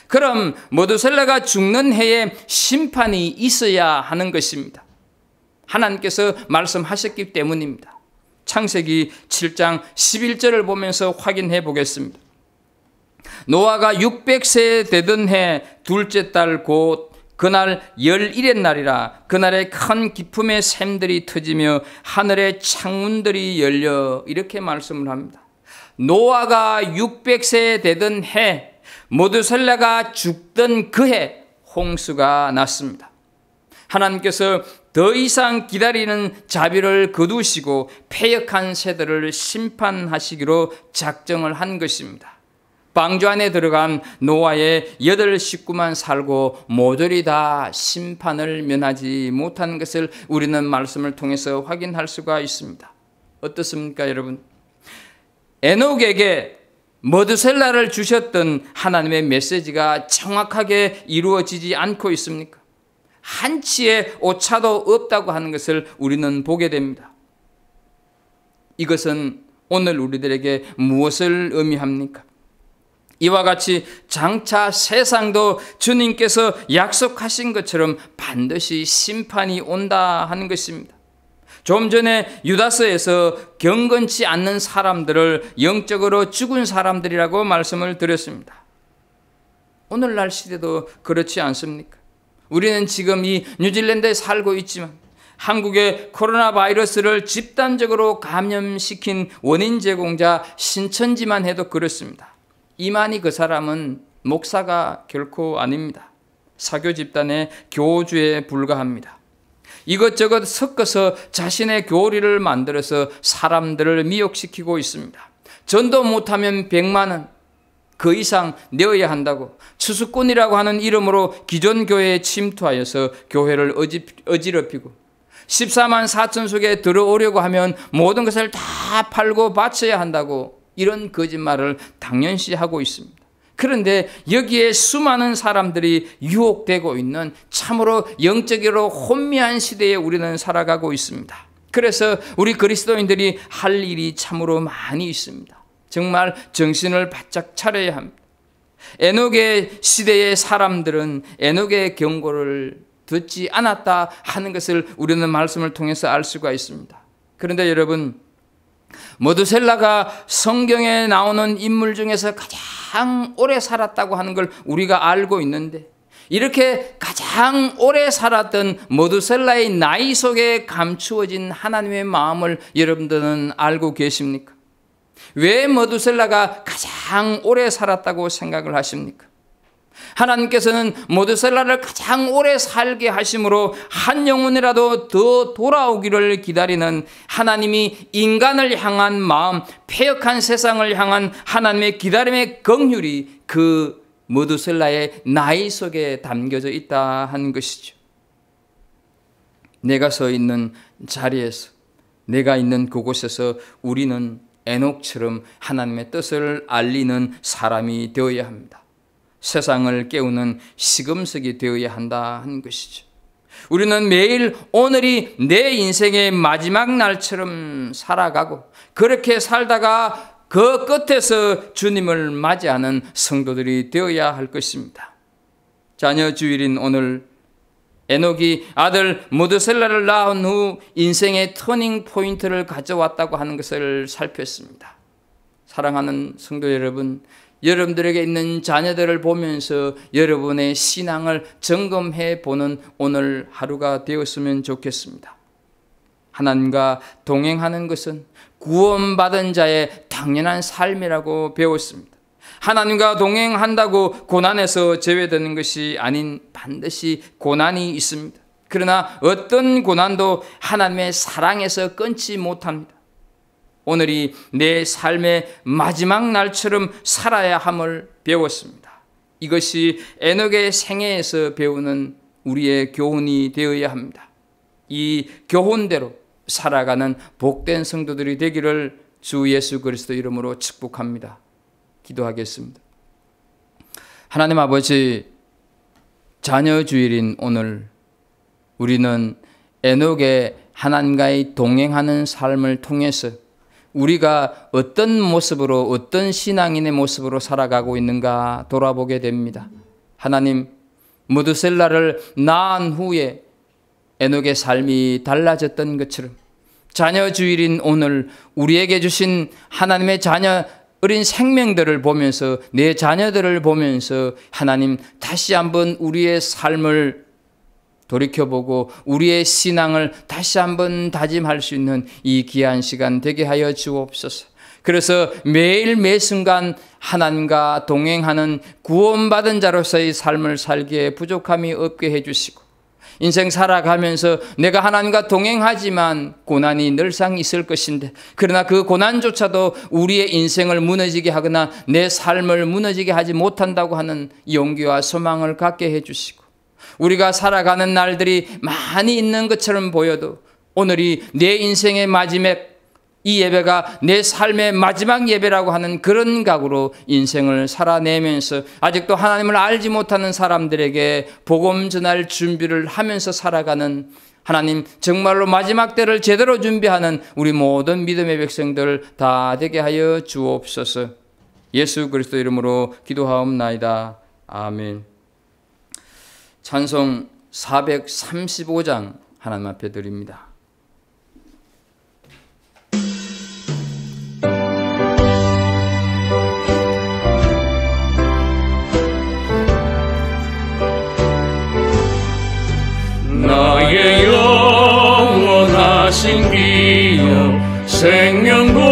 Speaker 2: 그럼 머드셀라가 죽는 해에 심판이 있어야 하는 것입니다. 하나님께서 말씀하셨기 때문입니다. 창세기 7장 11절을 보면서 확인해 보겠습니다. 노아가 600세 되던 해 둘째 달 곧 그날 11의 날이라. 그날에 큰 기품의 샘들이 터지며 하늘의 창문들이 열려. 이렇게 말씀을 합니다. 노아가 600세 되던 해, 모두셀라가 죽던 그 해 홍수가 났습니다. 하나님께서 더 이상 기다리는 자비를 거두시고 패역한 세대를 심판하시기로 작정을 한 것입니다. 방주 안에 들어간 노아의 8 식구만 살고 모조리 다 심판을 면하지 못한 것을 우리는 말씀을 통해서 확인할 수가 있습니다. 어떻습니까, 여러분? 에녹에게 머드셀라를 주셨던 하나님의 메시지가 정확하게 이루어지지 않고 있습니까? 한치의 오차도 없다고 하는 것을 우리는 보게 됩니다. 이것은 오늘 우리들에게 무엇을 의미합니까? 이와 같이 장차 세상도 주님께서 약속하신 것처럼 반드시 심판이 온다 하는 것입니다. 좀 전에 유다서에서 경건치 않는 사람들을 영적으로 죽은 사람들이라고 말씀을 드렸습니다. 오늘날 시대도 그렇지 않습니까? 우리는 지금 이 뉴질랜드에 살고 있지만 한국의 코로나 바이러스를 집단적으로 감염시킨 원인 제공자 신천지만 해도 그렇습니다. 이만희 그 사람은 목사가 결코 아닙니다. 사교 집단의 교주에 불과합니다. 이것저것 섞어서 자신의 교리를 만들어서 사람들을 미혹시키고 있습니다. 전도 못하면 100만 원, 그 이상 내어야 한다고 추수꾼이라고 하는 이름으로 기존 교회에 침투하여서 교회를 어지럽히고 14만 4천 속에 들어오려고 하면 모든 것을 다 팔고 바쳐야 한다고 이런 거짓말을 당연시 하고 있습니다. 그런데 여기에 수많은 사람들이 유혹되고 있는 참으로 영적으로 혼미한 시대에 우리는 살아가고 있습니다. 그래서 우리 그리스도인들이 할 일이 참으로 많이 있습니다. 정말 정신을 바짝 차려야 합니다. 에녹의 시대의 사람들은 에녹의 경고를 듣지 않았다 하는 것을 우리는 말씀을 통해서 알 수가 있습니다. 그런데 여러분, 머두셀라가 성경에 나오는 인물 중에서 가장 오래 살았다고 하는 걸 우리가 알고 있는데, 이렇게 가장 오래 살았던 머두셀라의 나이 속에 감추어진 하나님의 마음을 여러분들은 알고 계십니까? 왜 머두셀라가 가장 오래 살았다고 생각을 하십니까? 하나님께서는 머두셀라를 가장 오래 살게 하심으로 한 영혼이라도 더 돌아오기를 기다리는 하나님이 인간을 향한 마음, 패역한 세상을 향한 하나님의 기다림의 긍휼이 그 머두셀라의 나이 속에 담겨져 있다 하는 것이죠. 내가 서 있는 자리에서, 내가 있는 그곳에서 우리는 에녹처럼 하나님의 뜻을 알리는 사람이 되어야 합니다. 세상을 깨우는 시금석이 되어야 한다 하는 것이죠. 우리는 매일 오늘이 내 인생의 마지막 날처럼 살아가고, 그렇게 살다가 그 끝에서 주님을 맞이하는 성도들이 되어야 할 것입니다. 자녀 주일인 오늘 에녹이 아들 머두셀라를 낳은 후 인생의 터닝 포인트를 가져왔다고 하는 것을 살폈습니다. 사랑하는 성도 여러분, 여러분들에게 있는 자녀들을 보면서 여러분의 신앙을 점검해 보는 오늘 하루가 되었으면 좋겠습니다. 하나님과 동행하는 것은 구원받은 자의 당연한 삶이라고 배웠습니다. 하나님과 동행한다고 고난에서 제외되는 것이 아닌 반드시 고난이 있습니다. 그러나 어떤 고난도 하나님의 사랑에서 끊지 못합니다. 오늘이 내 삶의 마지막 날처럼 살아야 함을 배웠습니다. 이것이 에녹의 생애에서 배우는 우리의 교훈이 되어야 합니다. 이 교훈대로 살아가는 복된 성도들이 되기를 주 예수 그리스도 이름으로 축복합니다. 기도하겠습니다. 하나님 아버지, 자녀 주일인 오늘 우리는 에녹의 하나님과의 동행하는 삶을 통해서 우리가 어떤 모습으로, 어떤 신앙인의 모습으로 살아가고 있는가 돌아보게 됩니다. 하나님, 머두셀라를 낳은 후에 에녹의 삶이 달라졌던 것처럼 자녀 주일인 오늘 우리에게 주신 하나님의 자녀 어린 생명들을 보면서 내 자녀들을 보면서 하나님 다시 한번 우리의 삶을 돌이켜보고 우리의 신앙을 다시 한번 다짐할 수 있는 이 귀한 시간 되게 하여 주옵소서. 그래서 매일 매순간 하나님과 동행하는 구원받은 자로서의 삶을 살기에 부족함이 없게 해주시고 인생 살아가면서 내가 하나님과 동행하지만 고난이 늘상 있을 것인데 그러나 그 고난조차도 우리의 인생을 무너지게 하거나 내 삶을 무너지게 하지 못한다고 하는 용기와 소망을 갖게 해주시고 우리가 살아가는 날들이 많이 있는 것처럼 보여도 오늘이 내 인생의 마지막 이 예배가 내 삶의 마지막 예배라고 하는 그런 각오로 인생을 살아내면서 아직도 하나님을 알지 못하는 사람들에게 복음 전할 준비를 하면서 살아가는 하나님 정말로 마지막 때를 제대로 준비하는 우리 모든 믿음의 백성들 다 되게 하여 주옵소서. 예수 그리스도 이름으로 기도하옵나이다. 아멘. 찬송 435장 하나님 앞에 드립니다.
Speaker 4: 나의 영원하신 기업 생명보다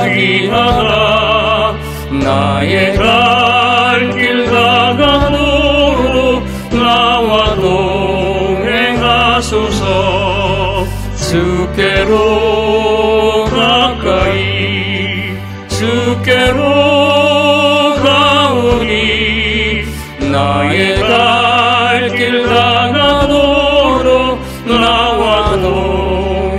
Speaker 4: 귀하다. 나의 갈 길 다가도록 나와 동행하소서. 주께로 가까이 주께로 가오니 나의 갈 길 다가도록 나와 동행하소서.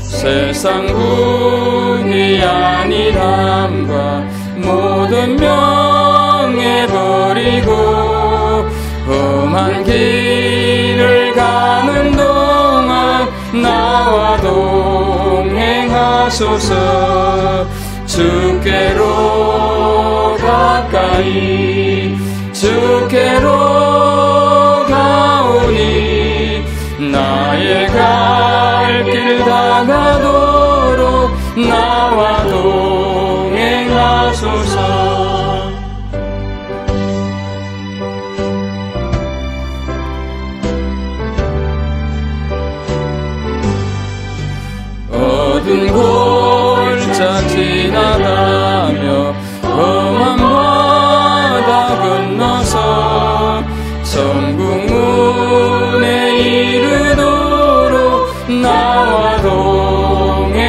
Speaker 4: 세상 군이 아닌 함과 모든 명예 버리고 험한 길을 가는 동안 나와 동행하소서. 주께로 가까이 주께로 가오니 나의 갈 길 다가도록 나와 동행하소서. 어두운 골짜 지나가며 험한 바다 건너서 천국 문에 이르도록 나와 동행하소서.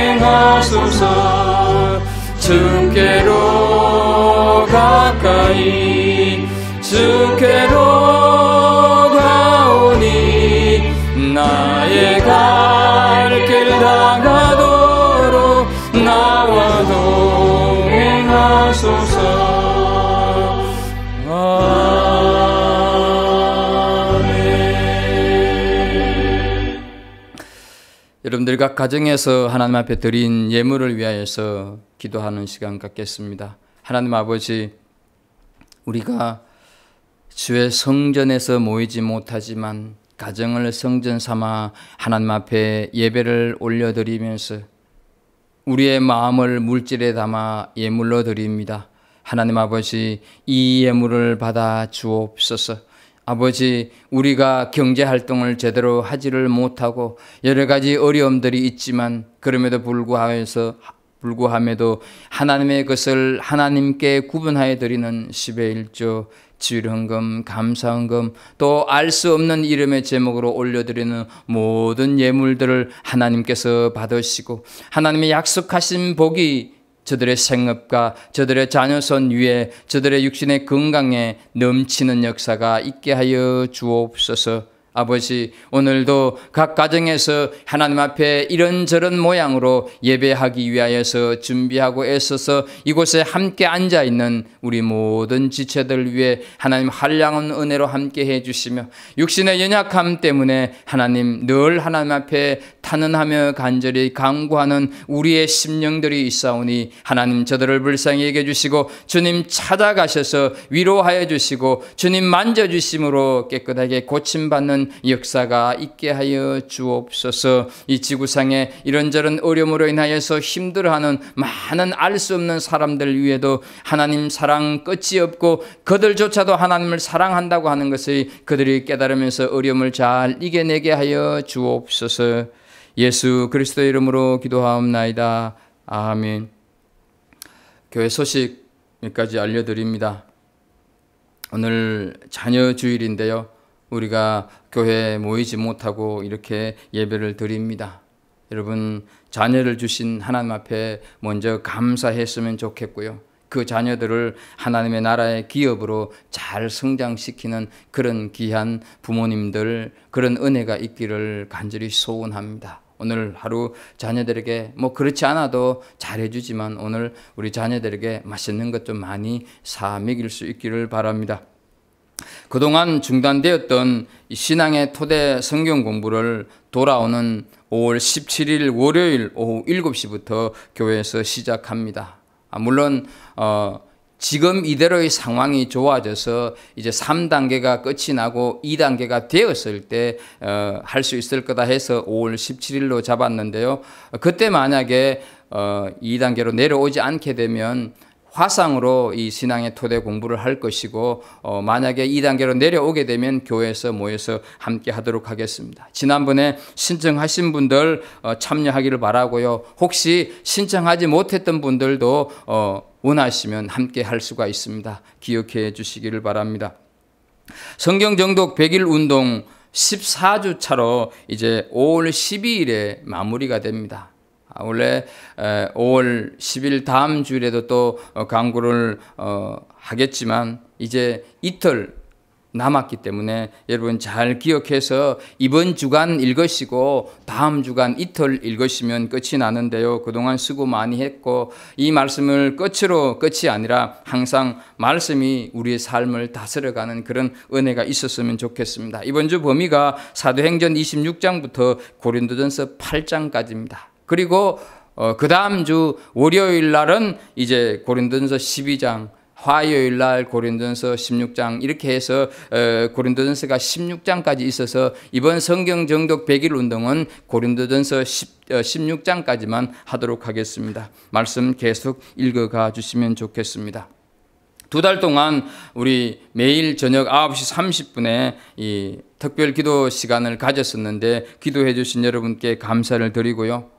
Speaker 4: 주께로 가까이 주께로 가오니 나의 갈 길 다가도록 나와 동행하소서. 아멘.
Speaker 2: 여러분들 각 가정에서 하나님 앞에 드린 예물을 위하여서 기도하는 시간 갖겠습니다. 하나님 아버지, 우리가 주의 성전에서 모이지 못하지만 가정을 성전 삼아 하나님 앞에 예배를 올려드리면서 우리의 마음을 물질에 담아 예물로 드립니다. 하나님 아버지, 이 예물을 받아 주옵소서. 아버지, 우리가 경제활동을 제대로 하지를 못하고 여러 가지 어려움들이 있지만 그럼에도 불구함에도 하나님의 것을 하나님께 구분하여 드리는 10의 1조, 주일헌금, 감사헌금, 또 알 수 없는 이름의 제목으로 올려드리는 모든 예물들을 하나님께서 받으시고 하나님의 약속하신 복이 저들의 생업과 저들의 자녀손 위에 저들의 육신의 건강에 넘치는 역사가 있게 하여 주옵소서. 아버지, 오늘도 각 가정에서 하나님 앞에 이런저런 모양으로 예배하기 위하여서 준비하고 애써서 이곳에 함께 앉아있는 우리 모든 지체들 위해 하나님 한량한 은혜로 함께 해주시며 육신의 연약함 때문에 하나님 늘 하나님 앞에 탄원하며 간절히 간구하는 우리의 심령들이 있사오니 하나님 저들을 불쌍히 여겨주시고 주님 찾아가셔서 위로하여 주시고 주님 만져주심으로 깨끗하게 고침받는 있는 역사가 있게 하여 주옵소서. 이 지구상에 이런저런 어려움으로 인하여서 힘들어하는 많은 알 수 없는 사람들 위에도 하나님 사랑 끝이 없고 그들조차도 하나님을 사랑한다고 하는 것을 그들이 깨달으면서 어려움을 잘 이겨내게 하여 주옵소서. 예수 그리스도의 이름으로 기도하옵나이다. 아멘. 교회 소식 몇 가지 알려드립니다. 오늘 자녀 주일인데요. 우리가 교회에 모이지 못하고 이렇게 예배를 드립니다. 여러분, 자녀를 주신 하나님 앞에 먼저 감사했으면 좋겠고요. 그 자녀들을 하나님의 나라의 기업으로 잘 성장시키는 그런 귀한 부모님들, 그런 은혜가 있기를 간절히 소원합니다. 오늘 하루 자녀들에게 뭐 그렇지 않아도 잘해주지만 오늘 우리 자녀들에게 맛있는 것 좀 많이 사 먹일 수 있기를 바랍니다. 그동안 중단되었던 신앙의 토대 성경 공부를 돌아오는 5월 17일 월요일 오후 7시부터 교회에서 시작합니다. 물론 지금 이대로의 상황이 좋아져서 이제 3단계가 끝이 나고 2단계가 되었을 때 할 수 있을 거다 해서 5월 17일로 잡았는데요. 그때 만약에 2단계로 내려오지 않게 되면 화상으로 이 신앙의 토대 공부를 할 것이고 만약에 2단계로 내려오게 되면 교회에서 모여서 함께 하도록 하겠습니다. 지난번에 신청하신 분들 참여하기를 바라고요. 혹시 신청하지 못했던 분들도 원하시면 함께 할 수가 있습니다. 기억해 주시기를 바랍니다. 성경 정독 100일 운동 14주 차로 이제 5월 12일에 마무리가 됩니다. 원래 5월 10일 다음 주일에도 또 강구를 하겠지만 이제 이틀 남았기 때문에 여러분 잘 기억해서 이번 주간 읽으시고 다음 주간 이틀 읽으시면 끝이 나는데요. 그동안 수고 많이 했고 이 말씀을 끝이 아니라 항상 말씀이 우리의 삶을 다스려가는 그런 은혜가 있었으면 좋겠습니다. 이번 주 범위가 사도행전 26장부터 고린도전서 8장까지입니다. 그리고 그 다음 주 월요일 날은 이제 고린도전서 12장, 화요일 날 고린도전서 16장 이렇게 해서 고린도전서가 16장까지 있어서 이번 성경 정독 100일 운동은 고린도전서 16장까지만 하도록 하겠습니다. 말씀 계속 읽어가 주시면 좋겠습니다. 2달 동안 우리 매일 저녁 9시 30분에 이 특별 기도 시간을 가졌었는데 기도해 주신 여러분께 감사를 드리고요.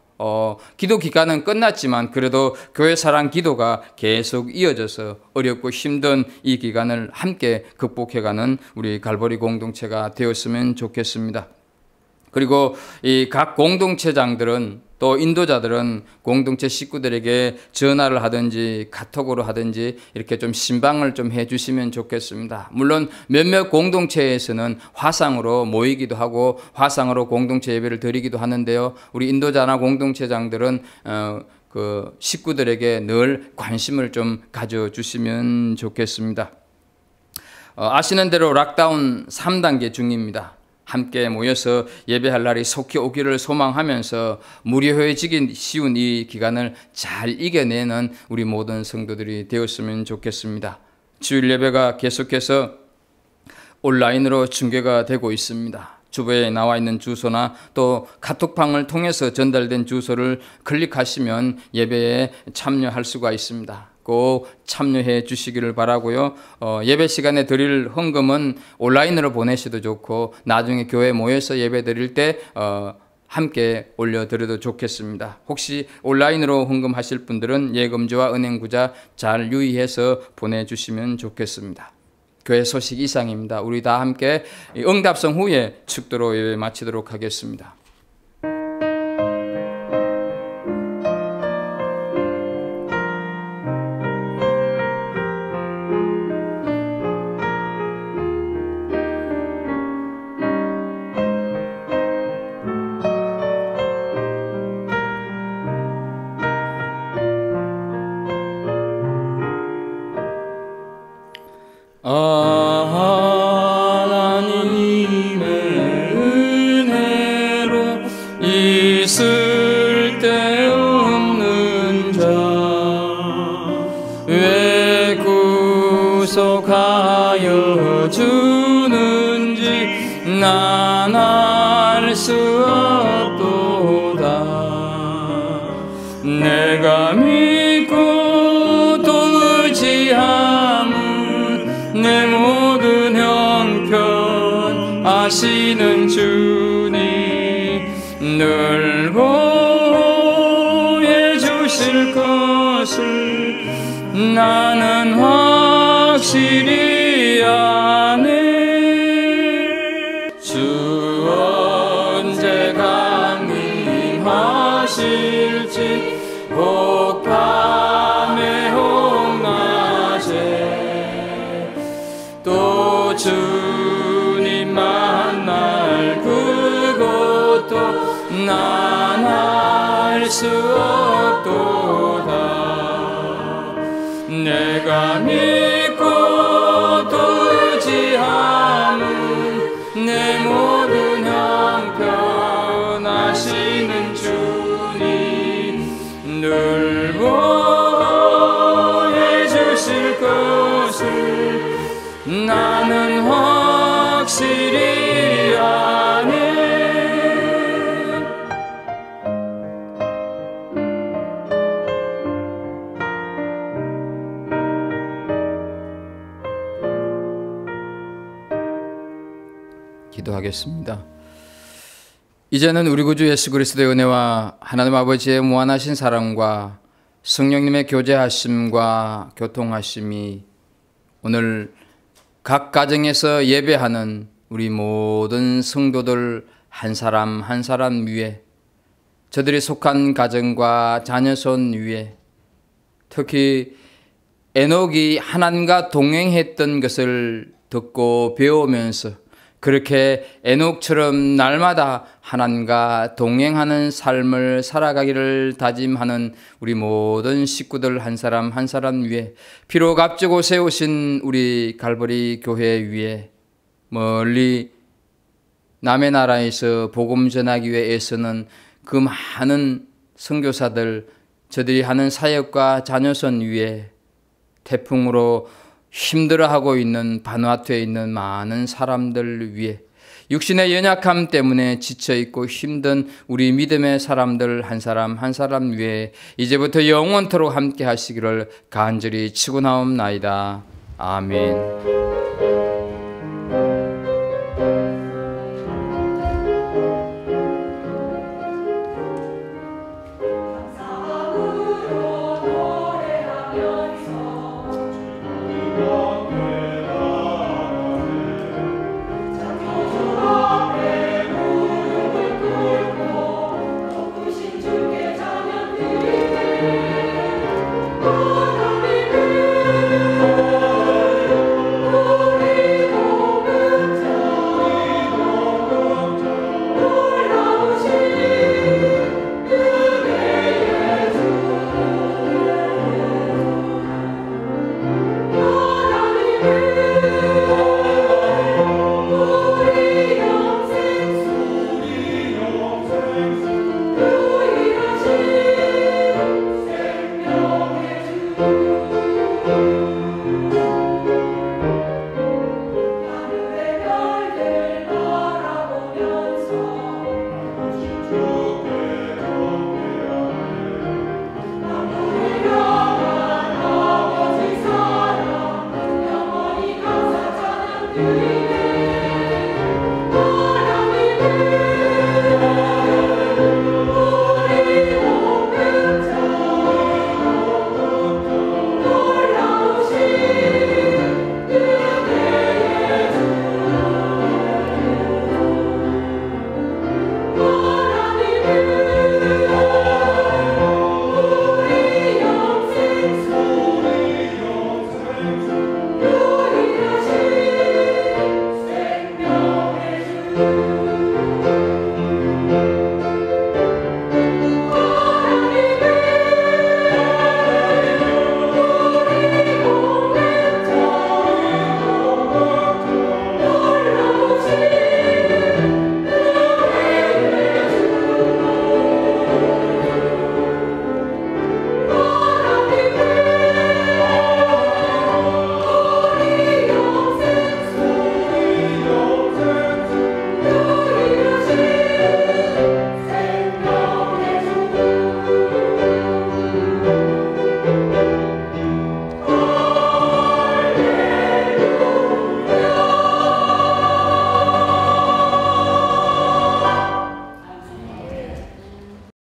Speaker 2: 기도 기간은 끝났지만 그래도 교회 사랑 기도가 계속 이어져서 어렵고 힘든 이 기간을 함께 극복해가는 우리 갈보리 공동체가 되었으면 좋겠습니다. 그리고 이 각 공동체장들은 또 인도자들은 공동체 식구들에게 전화를 하든지 카톡으로 하든지 이렇게 좀 신방을 좀 해주시면 좋겠습니다. 물론 몇몇 공동체에서는 화상으로 모이기도 하고 화상으로 공동체 예배를 드리기도 하는데요. 우리 인도자나 공동체장들은 그 식구들에게 늘 관심을 좀 가져주시면 좋겠습니다. 아시는 대로 락다운 3단계 중입니다. 함께 모여서 예배할 날이 속히 오기를 소망하면서 무료해지기 쉬운 이 기간을 잘 이겨내는 우리 모든 성도들이 되었으면 좋겠습니다. 주일 예배가 계속해서 온라인으로 중계가 되고 있습니다. 주보에 나와 있는 주소나 또 카톡방을 통해서 전달된 주소를 클릭하시면 예배에 참여할 수가 있습니다. 꼭 참여해 주시기를 바라고요. 예배 시간에 드릴 헌금은 온라인으로 보내셔도 좋고 나중에 교회 모여서 예배 드릴 때 함께 올려드려도 좋겠습니다. 혹시 온라인으로 헌금하실 분들은 예금주와 은행구자 잘 유의해서 보내주시면 좋겠습니다. 교회 소식 이상입니다. 우리 다 함께 응답성 후에 축도로 예배 마치도록 하겠습니다.
Speaker 4: 하나님의 은혜로 있을 데 없는 자 왜 구속하여 주는지
Speaker 2: 난 알 수 없도다. 내가 믿고 또 의지함은 내 모든 형편 아시는 주님 늘 보호해 주실 것을 나는 확실히 아네. 주 언제 강림하실지 혹밤에 혹낮에 또 주님 만날 그것도 난 알 수 없도다. 내가 믿고 또 의지함은 내 모든 형편 아시는 주님 늘 보호해 주실 것을 나는 확실히 아네. 기도하겠습니다. 이제는 우리 구주 예수 그리스도의 은혜와 하나님 아버지의 무한하신 사랑과 성령님의 교제하심과 교통하심이 오늘 각 가정에서 예배하는 우리 모든 성도들 한 사람 한 사람 위에, 저들이 속한 가정과 자녀손 위에, 특히 에녹이 하나님과 동행했던 것을 듣고 배우면서 그렇게 에녹처럼 날마다 하나님과 동행하는 삶을 살아가기를 다짐하는 우리 모든 식구들 한 사람 한 사람 위에, 비록 앞두고 세우신 우리 갈보리 교회 위에, 멀리 남의 나라에서 복음 전하기 위해 애쓰는 그 많은 선교사들, 저들이 하는 사역과 자녀선 위에, 태풍으로 힘들어하고 있는 바누아투에 있는 많은 사람들 위에, 육신의 연약함 때문에 지쳐있고 힘든 우리 믿음의 사람들 한 사람 한 사람 위에 이제부터 영원토록 함께 하시기를 간절히 치고나옵나이다. 아멘.